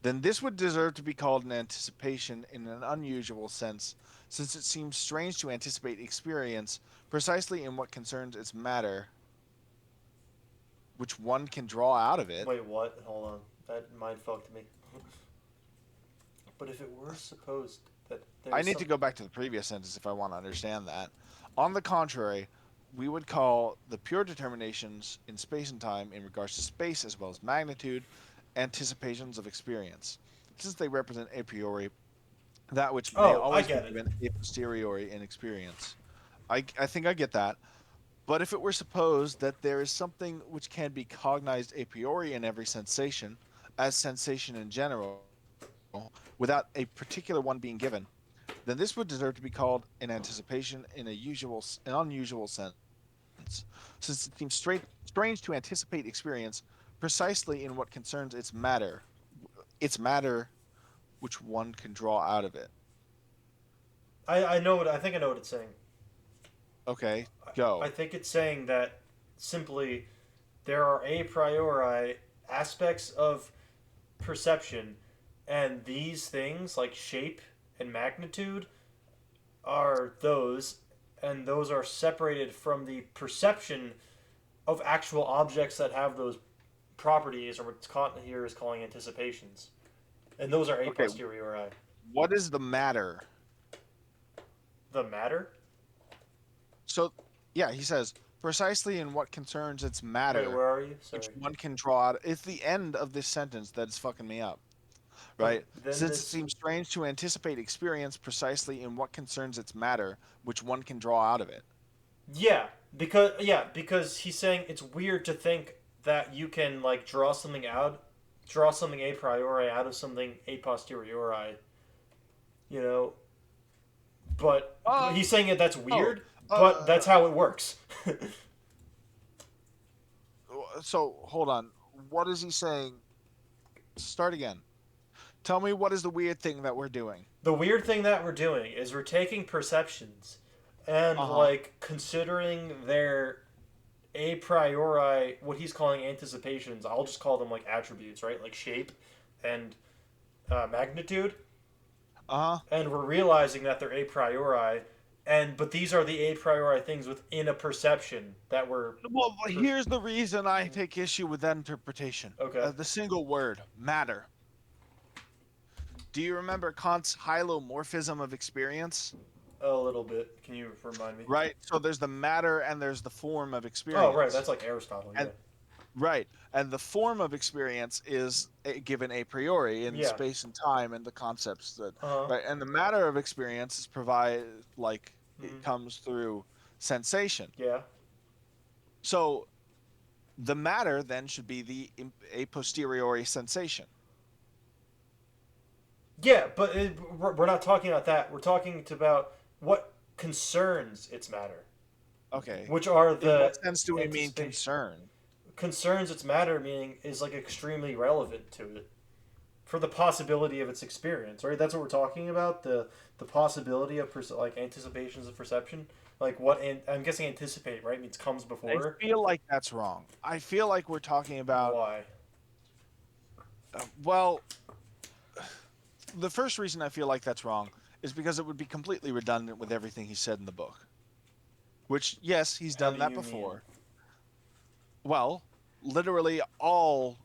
then this would deserve to be called an anticipation in an unusual sense, since it seems strange to anticipate experience precisely in what concerns its matter, which one can draw out of it. Wait, what? Hold on. That mind fucked me. But if it were supposed that there I is need to some go back to the previous sentence if I want to understand that. On the contrary, we would call the pure determinations in space and time in regards to space as well as magnitude anticipations of experience, since they represent a priori that which may oh, I always be get it. given a posteriori in experience. I think I get that. But if it were supposed that there is something which can be cognized a priori in every sensation, as sensation in general, without a particular one being given, then this would deserve to be called an anticipation in an unusual sense, since it seems strange to anticipate experience precisely in what concerns its matter, which one can draw out of it. I know what I think I know what it's saying. Okay, I go. think it's saying that simply there are a priori aspects of perception, and these things like shape and magnitude are those, and those are separated from the perception of actual objects that have those properties, or what's caught here is calling anticipations, and those are a Okay, posteriori. what is the matter? The matter. So, yeah, he says precisely in what concerns its Wait, matter, where are you? which Sorry. one can draw out. It's the end of this sentence that is fucking me up, Okay, right? then Since it this. seems strange to anticipate experience precisely in what concerns its matter, which one can draw out of it. Yeah, because he's saying it's weird to think that you can like draw something a priori out of something a posteriori. You know, but Oh, he's saying that that's weird, but uh, that's how it works. so hold on. What is he saying? Start again. Tell me what is the weird thing that we're doing? The weird thing that we're doing is we're taking perceptions and Uh huh. like considering their a priori, what he's calling anticipations. I'll just call them like attributes, right? Like shape and magnitude, Uh huh. and we're realizing that they're a priori, and but these are the a priori things within a perception that we're. Well, here's the reason I take issue with that interpretation. Okay, The single word, matter. Do you remember Kant's hylomorphism of experience? a little bit. Can you remind me? Right? So there's the matter and there's the form of Oh, right. experience. That's like Aristotle. And Yeah. Right. And the form of experience is given a priori in Yeah. space and time and the concepts that, Uh-huh. right. And the matter of experience is like it Mm. comes through sensation. Yeah. So the matter then should be a posteriori sensation. Yeah, but we're not talking about that. We're talking about what concerns its matter, Okay. which are In what the sense do we mean anticipation. concern? Concerns its matter meaning is like extremely relevant to it for the possibility of its experience, right? That's what we're talking about. The possibility of like anticipations of perception. Like I'm guessing anticipate, right? Means comes I before. feel like that's wrong. I feel like we're talking about, Why? well, the first reason I feel like that's wrong is because it would be completely redundant with everything he said in the book. Which, yes, he's How done do that you mean? before. Well, literally all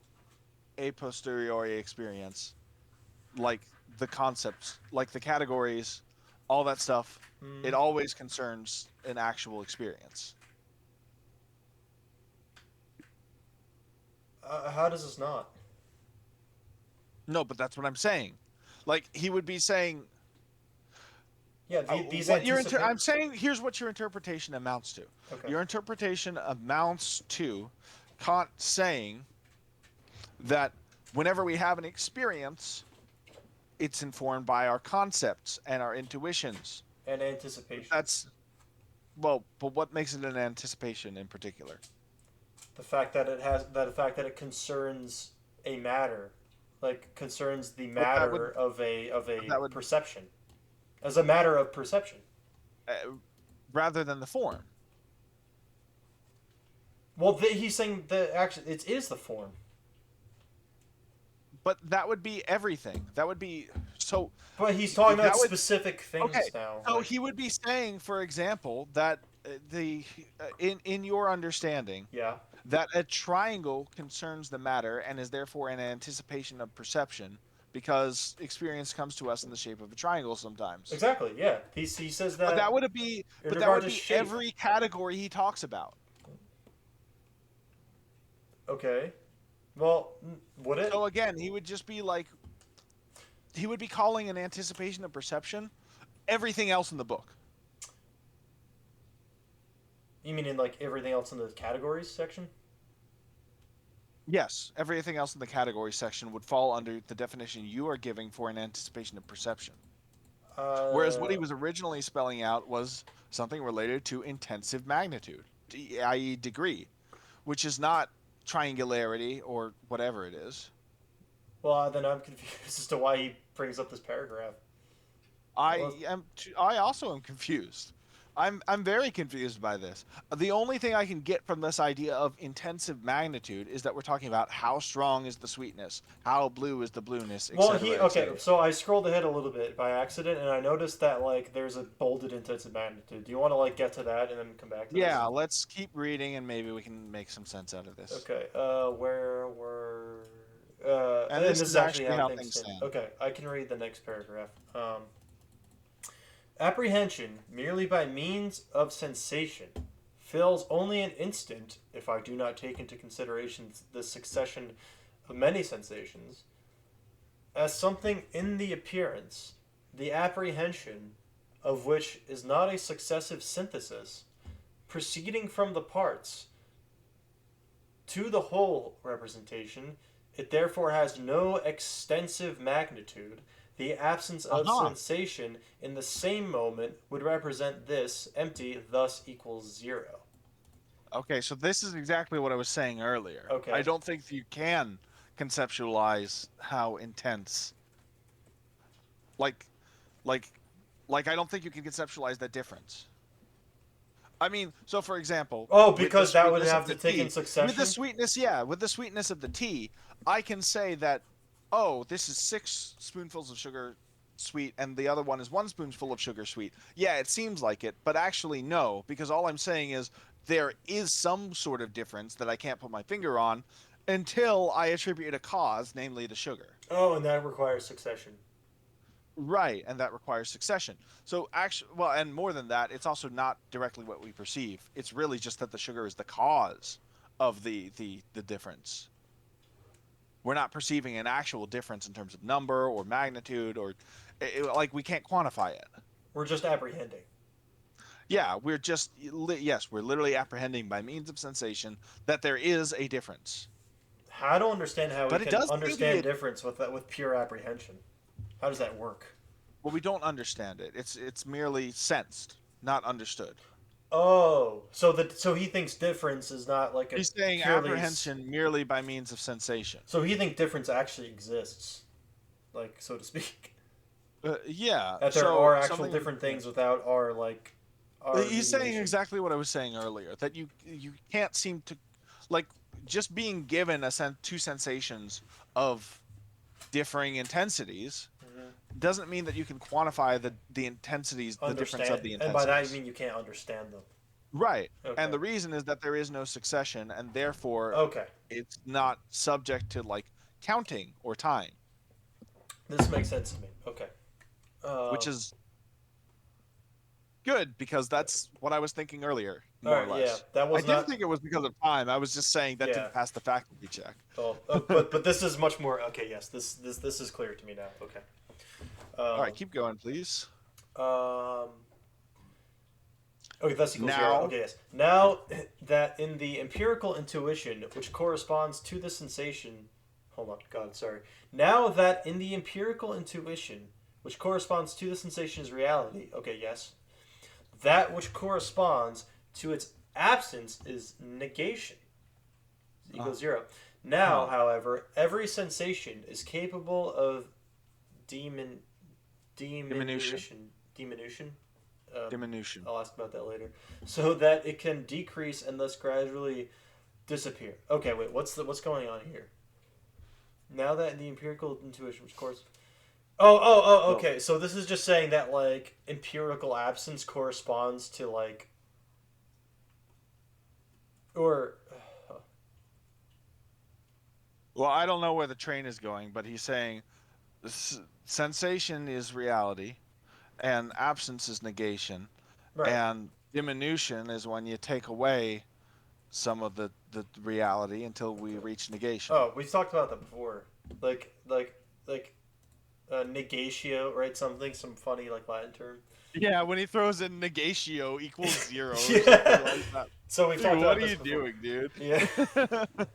a posteriori experience, like the concepts, like the categories, all that stuff, Hmm. it always concerns an actual experience. How does this not? No, but that's what I'm saying. Like he would be saying, Yeah, these what your anticipate. I'm saying here's what your interpretation amounts to. Okay. Your interpretation amounts to Kant saying that whenever we have an experience, it's informed by our concepts and our intuitions. And anticipation. That's, well, but what makes it an anticipation in particular? The fact that it has that the fact that it concerns a matter, like concerns the But that would matter of a that would perception, as a matter of perception. uh, rather than the form. Well, he's saying the action it is the form. But that would be everything. That would be so. But he's talking about That would specific Okay. things now. So Like, he would be saying, for example, that the in your understanding yeah, that a triangle concerns the matter and is therefore an anticipation of perception because experience comes to us in the shape of a triangle sometimes. exactly. Yeah, he says But that that would be in but that regard would to be shape. every category he talks about. Okay. Well, would it? So again, he would just be like he would be calling an anticipation of perception everything else in the book. You mean in like everything else in the categories section? Yes, everything else in the category section would fall under the definition you are giving for an anticipation of perception. Whereas what Uh, he was originally spelling out was something related to intensive magnitude, i.e., degree, which is not triangularity or whatever it is. well, then I'm confused as to why he brings up this paragraph. Well, I also am confused. I'm very confused by this. The only thing I can get from this idea of intensive magnitude is that we're talking about how strong is the sweetness, how blue is the blueness, he etc., okay. etc. So I scrolled ahead a little bit by accident, and I noticed that like there's a bolded intensive magnitude. Do you want to like get to that and then come back to this? Yeah, let's keep reading and maybe we can make some sense out of this. Okay. Where were? And And this this is is actually actually how how things things stand. stand. Okay, I can read the next paragraph. Apprehension, merely by means of sensation, fills only an instant if I do not take into consideration the succession of many sensations, as something in the appearance, the apprehension of which is not a successive synthesis, proceeding from the parts to the whole representation, it therefore has no extensive magnitude. The absence of Uh-huh. sensation in the same moment would represent this empty, thus equals zero. Okay, so this is exactly what I was saying earlier. I Okay. don't think you can conceptualize how intense like like I don't think you can conceptualize that difference. I mean, so for example, Oh, with the because that would sweetness have of to the take in tea, with the succession? sweetness, yeah, with the sweetness of the tea, I can say that, oh, this is 6 spoonfuls of sugar sweet, and the other one is 1 spoonful of sugar sweet. Yeah, it seems like it, but actually no, because all I'm saying is there is some sort of difference that I can't put my finger on until I attribute a cause, namely the sugar. Oh, and that requires succession. Right, and that requires succession. So actually, well, and more than that, it's also not directly what we perceive. It's really just that the sugar is the cause of the difference. We're not perceiving an actual difference in terms of number or magnitude, or like we can't quantify it. We're just apprehending. Yeah, we're just we're literally apprehending by means of sensation that there is a difference. I don't understand how we But it can does seem to be understand difference with that, with pure apprehension. How does that work? well, we don't understand it. It's merely sensed, not understood. Oh, so he thinks difference is not like a He's saying purely apprehension merely by means of sensation. So he thinks difference actually exists, like so to speak. Yeah. That there so are actual something- different things without our like. Our He's saying deviation. exactly what I was saying earlier. That you can't seem to, like, just being given two sensations of differing intensities doesn't mean that you can quantify the intensities, the difference of the intensities. And by that you mean you can't understand them. Right. Okay. And the reason is that there is no succession, and therefore Okay. it's not subject to like counting or time. This makes sense to me. Okay. Which is good, because that's what I was thinking earlier, all more right, or less. yeah, that was I not. didn't think it was because of time. I was just saying that Yeah. didn't pass the faculty check. Oh, but this is much more. Okay, yes, this is clear to me now. Okay. All right, keep going, please. Okay, thus equals Now- 0. Okay, yes. Now that in the empirical intuition, which corresponds to the sensation. Hold on, God, sorry. Now that in the empirical intuition, which corresponds to the sensation's reality. Okay, yes. That which corresponds to its absence is negation. Equals 0. Now, However, every sensation is capable of diminution. Diminution. I'll ask about that later. So that it can decrease and thus gradually disappear. Okay, wait. What's going on here? Now that in the empirical intuition, which course. Oh. Okay. So this is just saying that like empirical absence corresponds to like, or. Well, I don't know where the train is going, but he's saying sensation is reality, and absence is negation, Right. and diminution is when you take away some of the reality until we reach negation. Oh, we've talked about that before. Like negatio, right? Some funny like Latin term. Yeah, when he throws in negatio equals 0. or Yeah. something like that. So we've Dude, talked what about are this you before. doing, dude?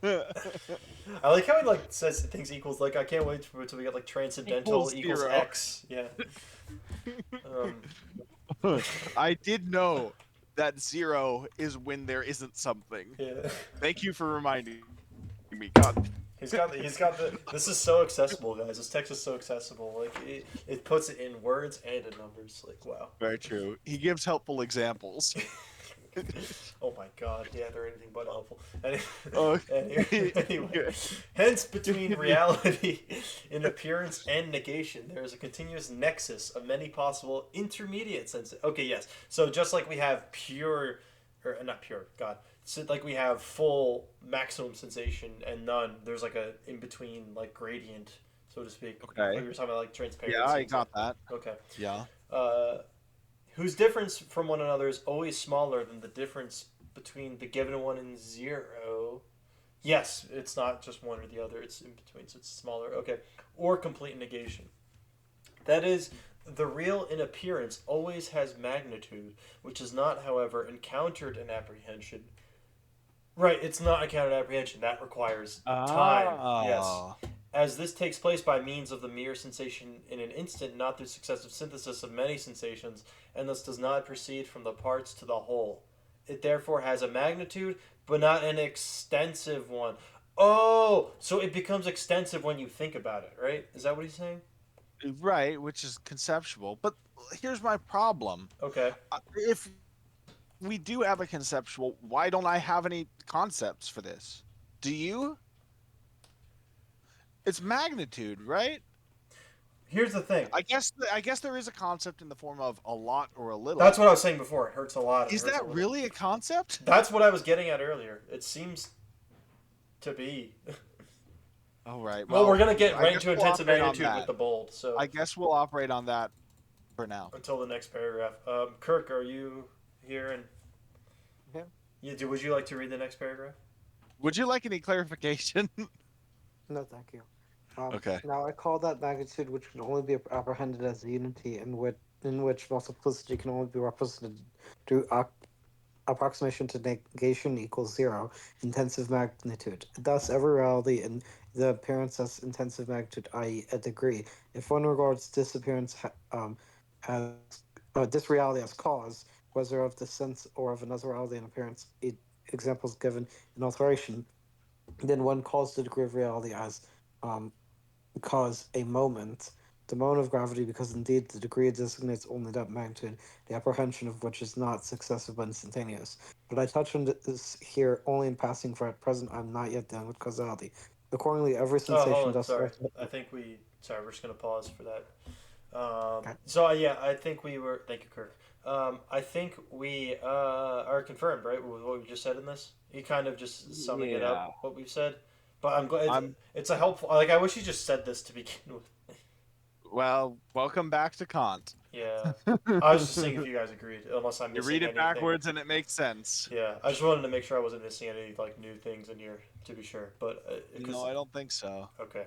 Yeah. I like how he like says things equals like I can't wait until we get like transcendental equals 0. x. Yeah. I did know that 0 is when there isn't something. Yeah. Thank you for reminding me. God. He's got the. This is so accessible, guys. This text is so accessible. Like it puts it in words and in numbers. Like wow. Very true. He gives helpful examples. Oh my God! Yeah, they're anything but helpful. Oh. Anyway, hence between reality in appearance and negation, there is a continuous nexus of many possible intermediate senses. Okay, yes. So just like we have pure, or not pure, God. So like we have full maximum sensation and none. There's like a in between like gradient, so to speak. Okay. Like we were talking about like transparency. Yeah, I got that. Okay. Yeah. Whose difference from one another is always smaller than the difference between the given one and 0. Yes, it's not just one or the other, it's in between, so it's smaller. Okay. Or complete negation. That is, the real in appearance always has magnitude, which is not, however, encountered in apprehension. Right, it's not encountered in apprehension. That requires time. Yes. As this takes place by means of the mere sensation in an instant, not through successive synthesis of many sensations, and thus does not proceed from the parts to the whole. It therefore has a magnitude, but not an extensive one. Oh, so it becomes extensive when you think about it, right? Is that what he's saying? Right, which is conceptual. But here's my problem. Okay. If we do have a conceptual, why don't I have any concepts for this? Do you? It's magnitude, right? Here's the thing. I guess there is a concept in the form of a lot or a little. That's what I was saying before. It hurts a lot. Is that really a concept? That's what I was getting at earlier. It seems to be. Oh, right. Well, we're going to get I right guess into we'll intensive operate on magnitude that. with the bold. So I guess we'll operate on that for now. until the next paragraph. Kirk, are you here? And Yeah. would you like to read the next paragraph? Would you like any clarification? No, thank you. Okay. Now I call that magnitude which can only be apprehended as a unity, in which multiplicity can only be represented through approximation to negation equals zero, intensive magnitude. Thus, every reality in the appearance has intensive magnitude, i.e., a degree. If one regards disappearance as this reality as cause, whether of the sense or of another reality in appearance, examples given in alteration, then one calls the degree of reality as um, cause a moment, the moment of gravity, because indeed the degree designates only that magnitude, the apprehension of which is not successive but instantaneous. But I touch on this here only in passing, for at present I'm not yet dealing with causality. Accordingly, every Oh, hold sensation on. thus Sorry. also. I think we. Sorry, we're just gonna pause for that. Okay. So yeah, I think we were. Thank you, Kirk. I think we are confirmed, right, with what we just said in this. He kind of just summing it Yeah. up what we've said. But I'm glad I'm it's a helpful. Like I wish he just said this to begin with. well. Welcome back to Kant. Yeah, I was just seeing if you guys agreed, unless I'm You missing read it anything. backwards and it makes sense. Yeah, I just wanted to make sure I wasn't missing any like new things in here to be sure. But No, because I don't think so. okay,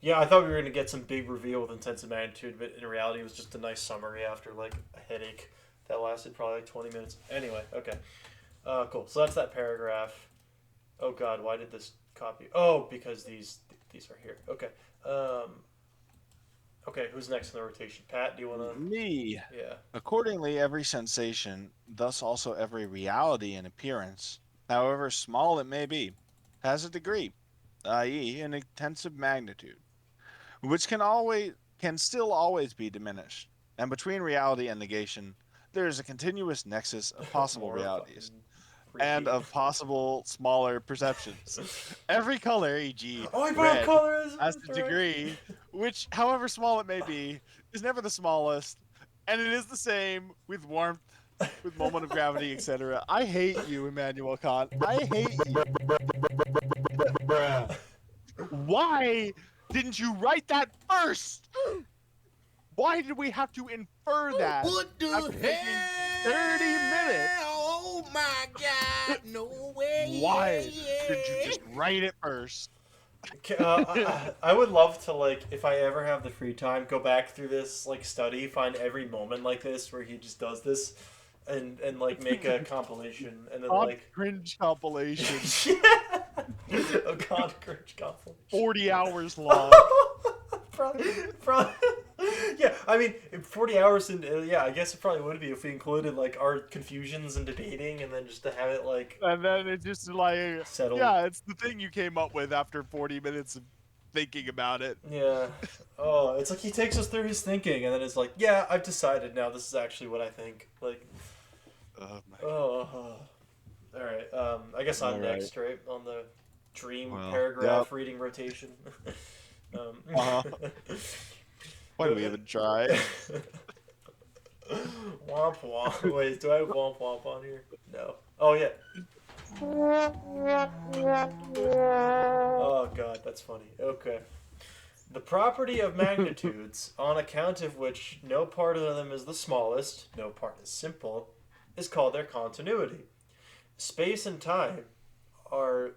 yeah, I thought we were gonna get some big reveal with intensive magnitude, but in reality, it was just a nice summary after like a headache that lasted probably like 20 minutes. Anyway, okay, cool. So that's that paragraph. Oh God, why did this copy? Oh, because these are here. Okay. Um, okay, who's next in the rotation? Pat, do you wanna? Me. Yeah. Accordingly, every sensation, thus also every reality in appearance, however small it may be, has a degree, i.e., an intensive magnitude, which can still always be diminished. And between reality and negation, there is a continuous nexus of possible More fucking realities and repeat. of possible smaller perceptions. Every color, e.g., Oh, I brought up red, color as has a a direction. degree, which, however small it may be, is never the smallest, and it is the same with warmth, with moment of gravity, etc. I hate you, Immanuel Kant. I hate you. Why didn't you write that first? Why did we have to infer that What after the taking 30 minutes? hell? Oh my God! No way! Why didn't you Yeah, just write it first? I would love to like if I ever have the free time go back through this like study find every moment like this where he just does this and like make a compilation and then On like cringe compilation, yeah a God Courage compilation 40 hours long. probably, probably yeah I mean 40 hours and yeah I guess it probably would be if we included like our confusions and debating and then just to have it like And then it's just like, settled. yeah, it's the thing you came up with after 40 minutes of thinking about it. Yeah. Oh, it's like he takes us through his thinking, and then it's like, yeah, I've decided now. This is actually what I think. Like, Oh my oh. All right. I guess I'm All right. next, right, on the dream Well, paragraph reading rotation. Uh-huh. Why do we even try? Womp womp. Wait, do I have womp womp on here? No. Oh yeah. Oh god, that's funny. Okay. The property of magnitudes, on account of which no part of them is the smallest, no part is simple, is called their continuity. Space and time are,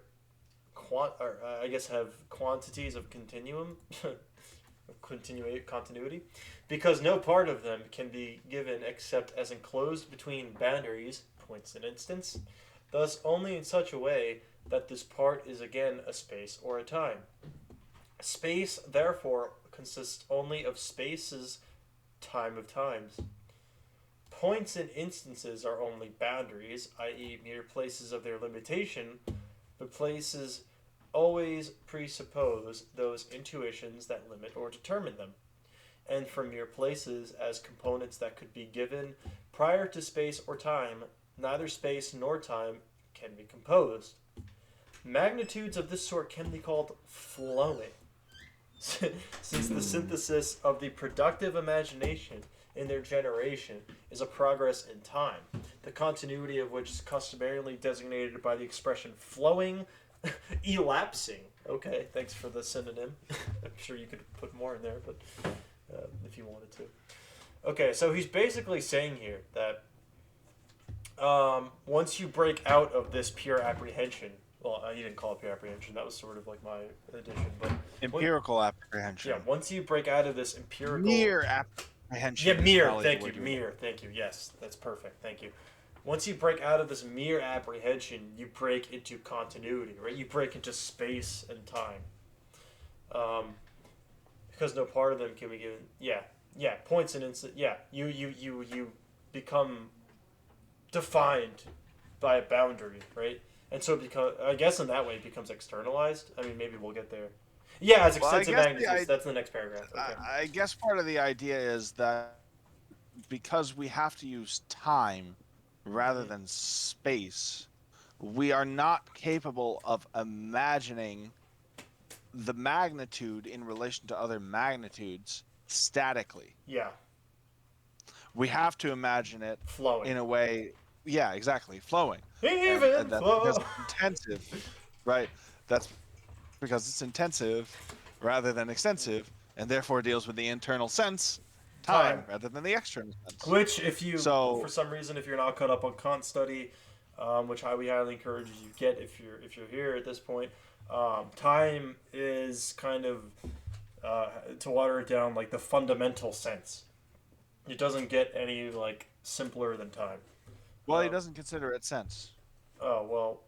I guess, have quantities of continuum, continuity, because no part of them can be given except as enclosed between boundaries, points and instants, thus only in such a way that this part is again a space or a time. Space, therefore, consists only of spaces, time of times. Points and instances are only boundaries, i.e., mere places of their limitation, but places always presuppose those intuitions that limit or determine them, and from mere places as components that could be given prior to space or time, neither space nor time can be composed. Magnitudes of this sort can be called flowing, since the synthesis of the productive imagination in their generation is a progress in time, the continuity of which is customarily designated by the expression flowing, elapsing. Okay, thanks for the synonym. I'm sure you could put more in there, but if you wanted to. Okay, so he's basically saying here that once you break out of this pure apprehension, well, he didn't call it pure apprehension. That was sort of like my addition. But Empirical apprehension. yeah, once you break out of this empirical Mere apprehension. yeah, is mere. probably the Thank you, word you're- mere. Thank you. Yes, that's perfect. Thank you. Once you break out of this mere apprehension, you break into continuity, right? You break into space and time. Because no part of them can be given. Yeah. Points and instant. Yeah, you become defined by a boundary, right? And so because I guess in that way it becomes externalized. I mean, maybe we'll get there. Yeah, as Well, I extensive guess magnitudes. That's the next paragraph. Okay. I guess part of the idea is that because we have to use time rather than space, we are not capable of imagining the magnitude in relation to other magnitudes statically. Yeah, We have to imagine it flowing. in a way, yeah, exactly, flowing. Even And that's flow. because it's intensive, right? That's because it's intensive rather than extensive, and therefore deals with the internal sense, time, rather than the external sense. Which, if you, So- for some reason, if you're not caught up on Kant study, which we highly encourage you to get if you're here at this point, time is kind of to water it down like the fundamental sense. It doesn't get any like simpler than time. Well, he doesn't consider it sense. Oh well.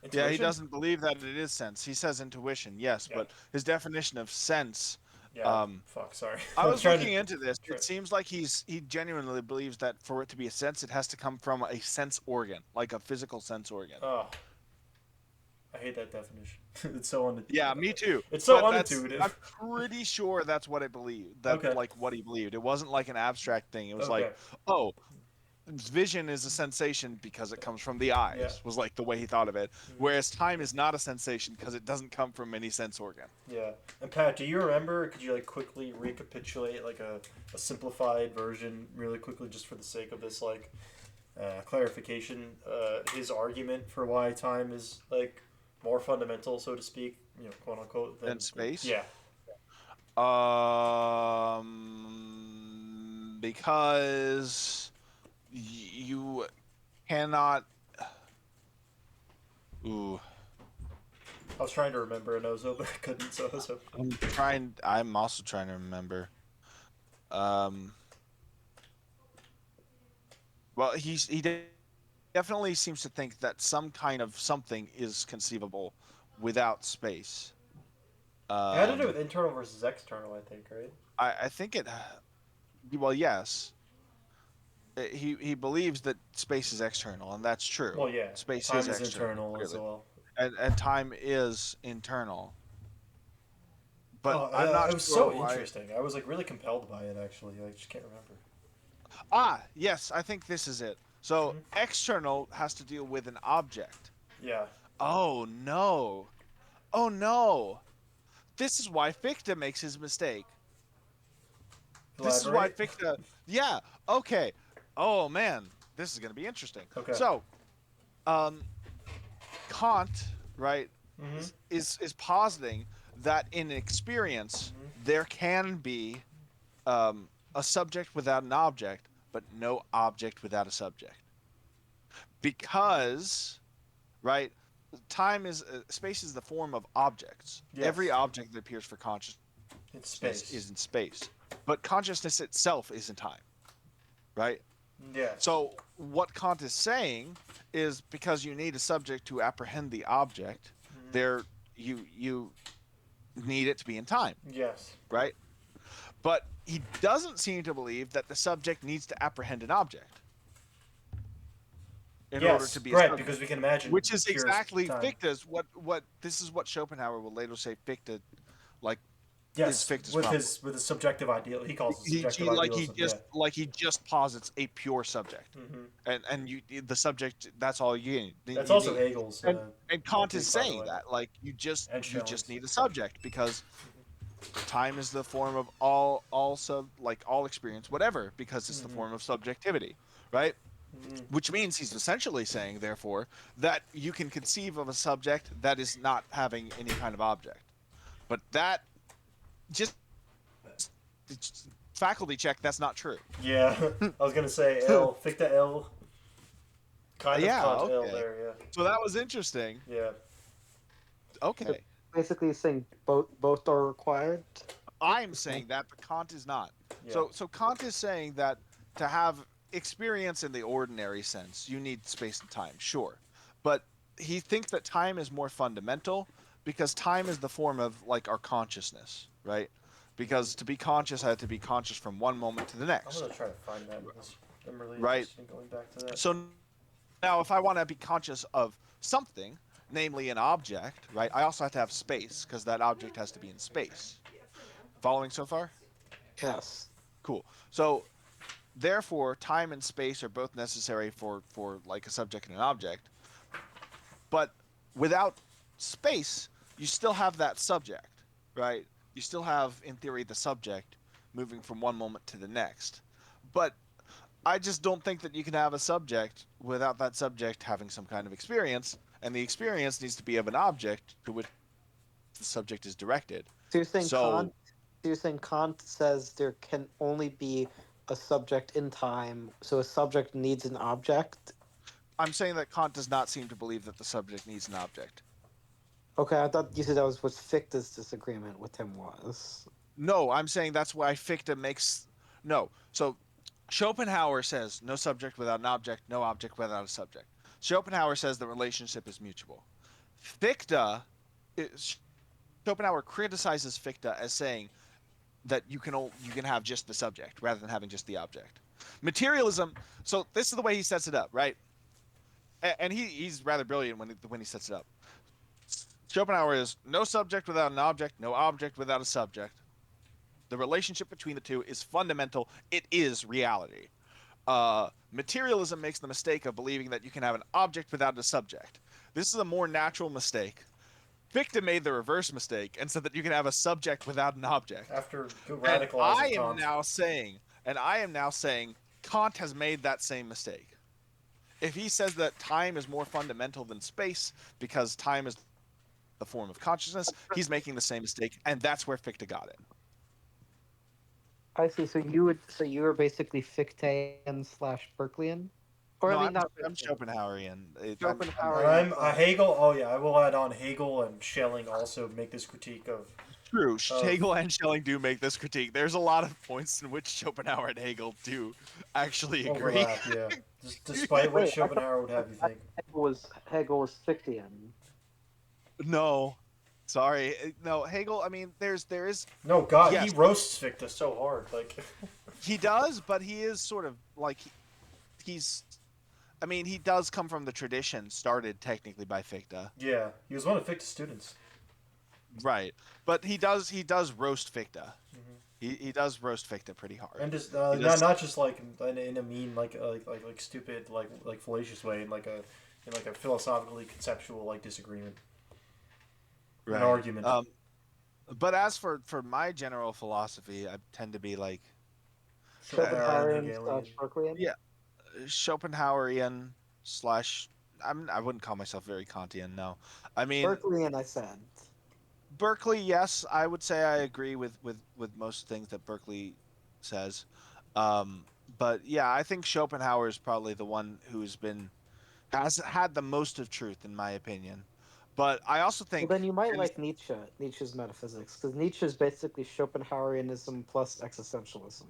Yeah, he Intuition? doesn't believe that it is sense. He says intuition, yes, Yeah. but his definition of sense. Yeah. Fuck. Sorry. I was trying looking to- into this. try- It seems like he genuinely believes that for it to be a sense, it has to come from a sense organ, like a physical sense organ. Oh. I hate that definition. It's so unintuitive. Yeah, me too. It's so But unintuitive. I'm pretty sure that's what I believed. That Okay. like what he believed. It wasn't like an abstract thing. It was Okay. like, oh, vision is a sensation because it comes from the eyes. Yeah. Was like the way he thought of it. Whereas time is not a sensation because it doesn't come from any sense organ. Yeah. And Pat, do you remember? Could you like quickly recapitulate like a simplified version, really quickly, just for the sake of this like clarification? His argument for why time is like more fundamental, so to speak, quote unquote, Than space? Yeah. Because you cannot. Ooh. I was trying to remember an Ozo, but I couldn't. So. I'm also trying to remember. Well, he definitely seems to think that some kind of something is conceivable without space. It had to do with internal versus external, I think, right? I think it. Well, yes. He believes that space is external, and that's true. Well, yeah. Space Time is is external, internal as clearly. well. And time is internal. But I'm not It was sure so why- interesting. I was like really compelled by it. Actually, I just can't remember. Yes, I think this is it. So external has to deal with an object. Yeah. Oh no. Oh no. This is why Fichte makes his mistake. This is why Elaborate? Fichte. Yeah. Okay. Oh man, this is gonna be interesting. Okay. So, Kant, right, is positing that in experience there can be a subject without an object, but no object without a subject. Because, right, space is the form of objects. Yes. Every object that appears for consciousness It's space. is in space, but consciousness itself is in time, right? Yeah. So what Kant is saying is because you need a subject to apprehend the object, there you need it to be in time, Yes. right? But he doesn't seem to believe that the subject needs to apprehend an object in order to be a right, subject. because we can imagine. Which is pure exactly time. Fichte's what this is what Schopenhauer will later say Fichte like Yes, is Fichte's with problem. his subjective ideal. He calls it he subjective like he idealism. just like he just posits a pure subject. And you the subject that's all you need. That's You also need- Hegel's. and Kant critique, is by the saying way. that like you just And just Schelling's. need a subject because time is the form of all experience whatever because it's the form of subjectivity, right? Which means he's essentially saying therefore that you can conceive of a subject that is not having any kind of object. But that just faculty check, that's not true. Yeah, I was gonna say Fichte L. Kind of Yeah, Kant Hill okay. there, So that was interesting. yeah. Okay. Basically saying both are required. I'm saying that, but Kant is not. Yeah. So Kant is saying that to have experience in the ordinary sense, you need space and time, sure. But he thinks that time is more fundamental because time is the form of like our consciousness, right? Because to be conscious, I had to be conscious from one moment to the I'm next, gonna try to find that. I'm really right? interested in going back to that. So now if I want to be conscious of something, namely an object, right? I also have to have space because that object has to be in space. Following so far? Yes. Cool. So therefore, time and space are both necessary for like a subject and an object. But without space, you still have that subject, right? You still have, in theory, the subject moving from one moment to the next. But I just don't think that you can have a subject without that subject having some kind of experience, and the experience needs to be of an object to which the subject is directed. So you're saying So Kant? So you're saying Kant says there can only be a subject in time, so a subject needs an object. I'm saying that Kant does not seem to believe that the subject needs an object. Okay, I thought you said that was what Fichte's disagreement with him was. No, I'm saying that's why Fichte makes no. So Schopenhauer says no subject without an object, no object without a subject. Schopenhauer says the relationship is mutual. Fichte, Schopenhauer criticizes Fichte as saying that you can have just the subject rather than having just the object. Materialism. So this is the way he sets it up, right? And he's rather brilliant when he sets it up. Schopenhauer is no subject without an object, no object without a subject. The relationship between the two is fundamental. It is reality. Materialism makes the mistake of believing that you can have an object without a subject. This is a more natural mistake. Fichte made the reverse mistake and said that you can have a subject without an object. After And radicalizing I Kant. am now saying Kant has made that same mistake. If he says that time is more fundamental than space because time is the form of consciousness, he's making the same mistake, and that's where Fichte got it. I see. So you were basically Fichtean / Berkeleyan, or No, I mean not I'm Fichtean. Schopenhauerian. Schopenhauer. I'm a Hegel. Oh yeah, I will add on Hegel and Schelling also make this critique of. True. Hegel and Schelling do make this critique. There's a lot of points in which Schopenhauer and Hegel do actually agree. Overlap, yeah. Despite what Wait, Schopenhauer would have you think. Hegel was Fichtean. No, sorry, no Hegel. I mean, there is No, God, yes. he roasts Fichte so hard. Like He does, but he is sort of like he's. I mean, he does come from the tradition started technically by Fichte. yeah, he was one of Fichte's students. Right, but he does roast Fichte. He does roast Fichte pretty hard. And just does- not just like in a mean like stupid like fallacious way, in like a philosophically conceptual like disagreement, an argument. But as for my general philosophy, I tend to be like Schopenhauerian, Schopenhauerian Hegelian. / Berkeleyan. Yeah. Schopenhauerian / I wouldn't call myself very Kantian. No, I mean Berkeleyan, I said. Berkeley. Yes, I would say I agree with most things that Berkeley says. But yeah, I think Schopenhauer is probably the one has had the most of truth in my opinion. But I also think Well, then you might like Nietzsche's metaphysics, because Nietzsche is basically Schopenhauerianism plus existentialism.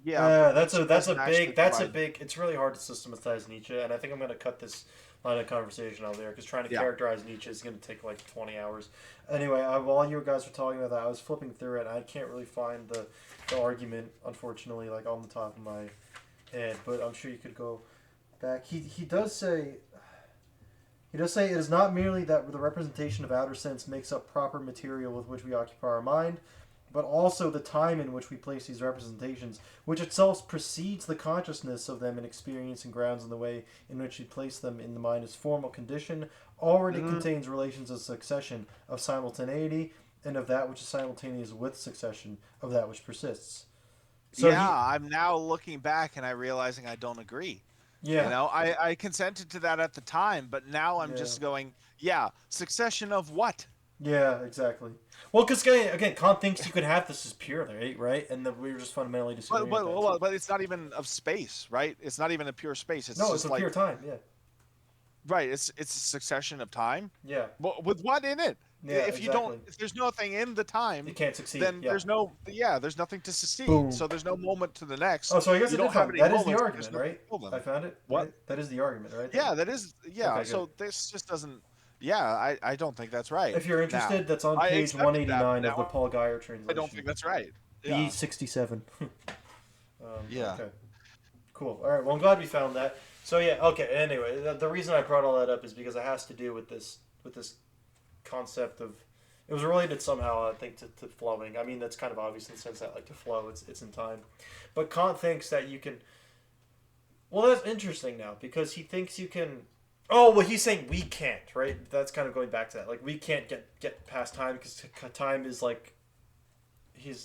yeah, that's a actually big. It's really hard to systematize Nietzsche, and I think I'm going to cut this line of conversation out there because trying to characterize Nietzsche is going to take like 20 hours. Anyway, while you guys were talking about that, I was flipping through it, and I can't really find the argument, unfortunately, like on the top of my head. But I'm sure you could go back. He does say. He does say it is not merely that the representation of outer sense makes up proper material with which we occupy our mind, but also the time in which we place these representations, which itself precedes the consciousness of them in experience and grounds in the way in which we place them in the mind as formal condition, already contains relations of succession, of simultaneity, and of that which is simultaneous with succession, of that which persists. So I'm now looking back and I'm realizing I don't agree. Yeah. You know, I consented to that at the time, but now I'm just going, succession of what? Yeah, exactly. Well, because again, Kant thinks you can have this as pure, right? And that we're just fundamentally But disagreeing with but that. well, but it's not even of space, right? It's not even a pure space. It's No, it's just a like pure time. Yeah, right. It's a succession of time. yeah, But with what in it? yeah, If you don't, exactly. if there's nothing in the time, It can't succeed. then Yeah. there's no, yeah, there's nothing to succeed. Boom. So there's no moment to the Oh, next. so I guess You I did don't have find any that is the moments. There's argument, nothing right? to fill I them. found it. What? Right. That is the argument, right? Yeah, that is. Yeah. Okay, good. So this just doesn't. Yeah, I don't think that's right. If you're Now, interested, that's on I page accepted that, but 189 of the now Paul Guyer I don't translation. think that's right. Yeah. B67. Yeah. Okay. Cool. All right. Well, I'm glad we found that. So yeah. Okay. Anyway, the reason I brought all that up is because it has to do with this concept of it was related somehow. I think to flowing. I mean, that's kind of obvious in the sense that like to flow, it's in time. But Kant thinks that you can. Well, that's interesting now because he thinks you can. Oh well, he's saying we can't, right? That's kind of going back to that. Like we can't get past time because time is like.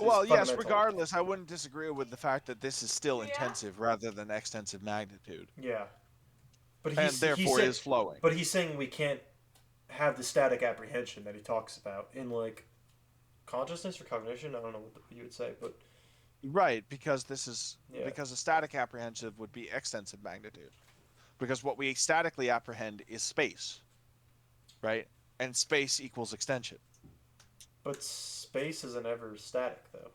Well, Is yes, fundamental. regardless, I wouldn't disagree with the fact that this is still intensive rather than extensive magnitude, Yeah, but and therefore is flowing. But he's saying we can't have the static apprehension that he talks about in like consciousness or cognition. I don't know what you would say, but Right, because this is yeah. because a static apprehensive would be extensive magnitude. Because what we statically apprehend is space, right? And space equals extension. But space isn't ever static, though.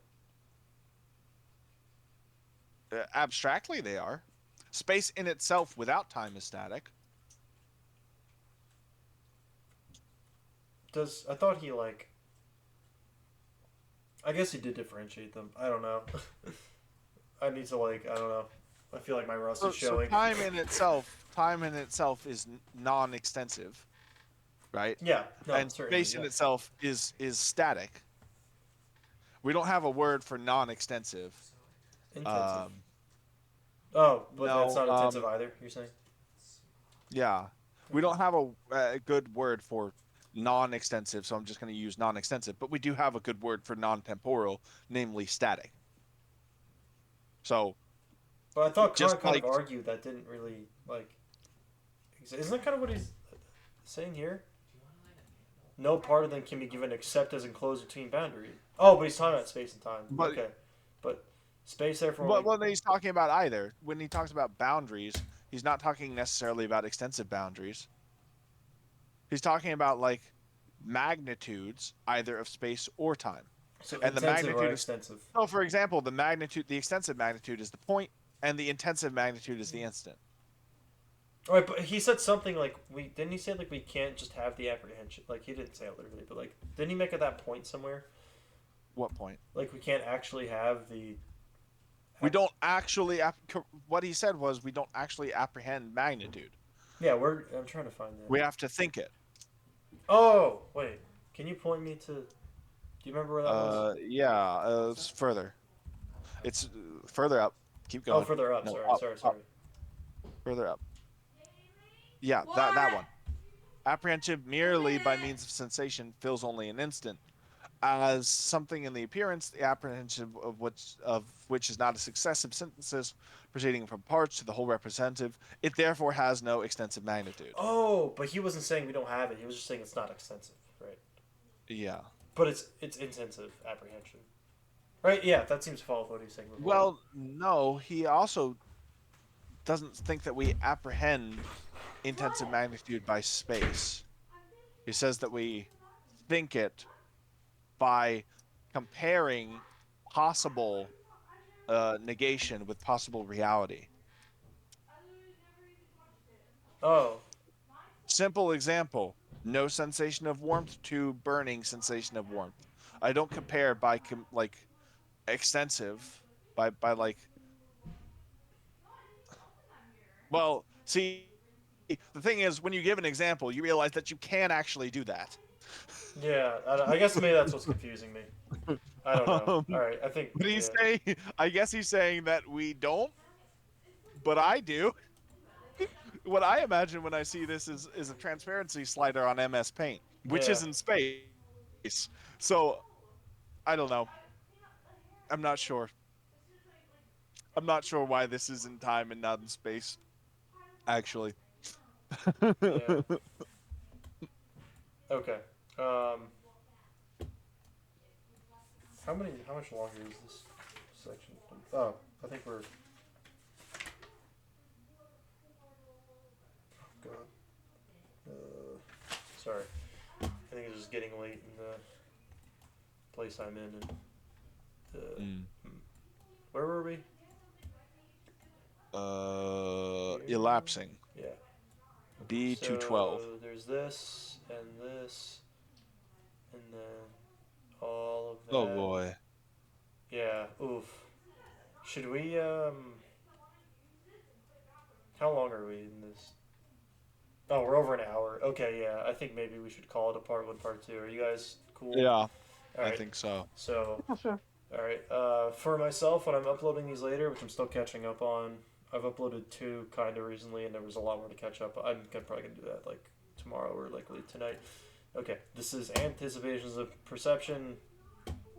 Abstractly, they are. Space in itself without time is static. I thought he like. I guess he did differentiate them. I don't know. I need to like. I don't know. I feel like my rust is So showing. time in itself is non-extensive, right? Yeah. No, And certainly. space in itself is static. We don't have a word for non-extensive. Intensive. Oh, but no, that's not intensive either. You're saying? Yeah, we don't have a good word for non-extensive, so I'm just going to use non-extensive. But we do have a good word for non-temporal, namely static. So, But I thought just Kant kind like of argued that didn't really like. Isn't that kind of what he's saying here? No part of them can be given except as enclosed between boundaries. Oh, but he's talking about space and time. But- Okay, but space therefore. Well, when he's talking about either, when he talks about boundaries, he's not talking necessarily about extensive boundaries. He's talking about like magnitudes, either of space or time. So and the intensive or magnitude is- extensive. So, for example, the extensive magnitude is the point, and the intensive magnitude is the instant. All right, but he said something like didn't he say like we can't just have the apprehension? Like he didn't say it literally, but like didn't he make it that point somewhere? What point? Like we can't actually have the. We don't actually. What he said was we don't actually apprehend magnitude. Yeah, I'm trying to find that. We have to think it. Oh wait, can you point me to? Do you remember where that was? Yeah. It's further. It's further up. Keep going. Oh, further up. No, sorry. Further up. Yeah, that one. Apprehension merely by means of sensation fills only an instant. As something in the appearance, the apprehension of which is not a successive synthesis proceeding from parts to the whole representative, it therefore has no extensive magnitude. Oh, but he wasn't saying we don't have it. He was just saying it's not extensive, right? Yeah. But it's intensive apprehension, right? Yeah, that seems to follow what he's saying. Before. Well, no, he also doesn't think that we apprehend intensive magnitude by space. He says that we think it by comparing possible negation with possible reality. Oh, Simple example: no sensation of warmth to burning sensation of warmth. I don't compare by like extensive by like. Well, see, the thing is, when you give an example, you realize that you can actually do that. yeah. I guess maybe that's what's confusing me. I don't know. All right, I think. But he's yeah. saying, I guess he's saying that we don't, but I do. What I imagine when I see this is a transparency slider on MS Paint, which Yeah. is in space. So, I don't know. I'm not sure. I'm not sure why this is in time and not in space. Actually. Yeah. Okay. How much longer is this section? Oh, I think we're. Oh God. Sorry. I think it's just getting late in the place I'm in. And, where were we? Elapsing. Yeah. B212. So there's this, and then all of that. Oh boy. Yeah. Oof. Should we? How long are we in this? Oh, we're over an hour. Okay, yeah. I think maybe we should call it a part 1, part 2. Are you guys cool? Yeah, All I right. think so. So, Sure. all right. For myself, when I'm uploading these later, which I'm still catching up on, I've uploaded 2 kind of recently, and there was a lot more to catch up. Probably gonna do that like tomorrow or like late tonight. Okay, this is Anticipations of Perception,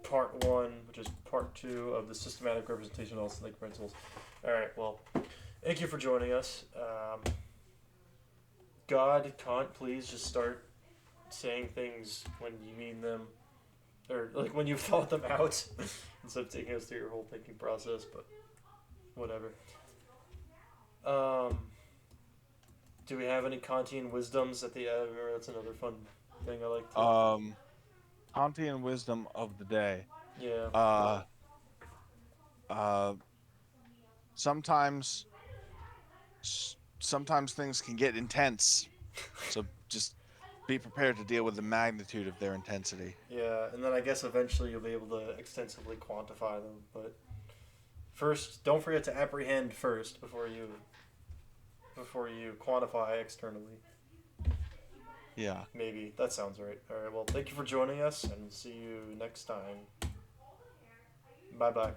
part 1, which is part 2 of the systematic representation of all synthetic principles. All right. Well, thank you for joining us. God, Kant, please just start saying things when you mean them, or like when you've thought them out, instead of taking us through your whole thinking process. But whatever. Do we have any Kantian wisdoms at the end? Or that's another fun thing I like to. Kantian wisdom of the day. Yeah. Sometimes things can get intense, so just be prepared to deal with the magnitude of their intensity. Yeah, and then I guess eventually you'll be able to extensively quantify them. But first, don't forget to apprehend first before you quantify externally. Yeah. Maybe that sounds right. All right. Well, thank you for joining us, and see you next time. Bye bye.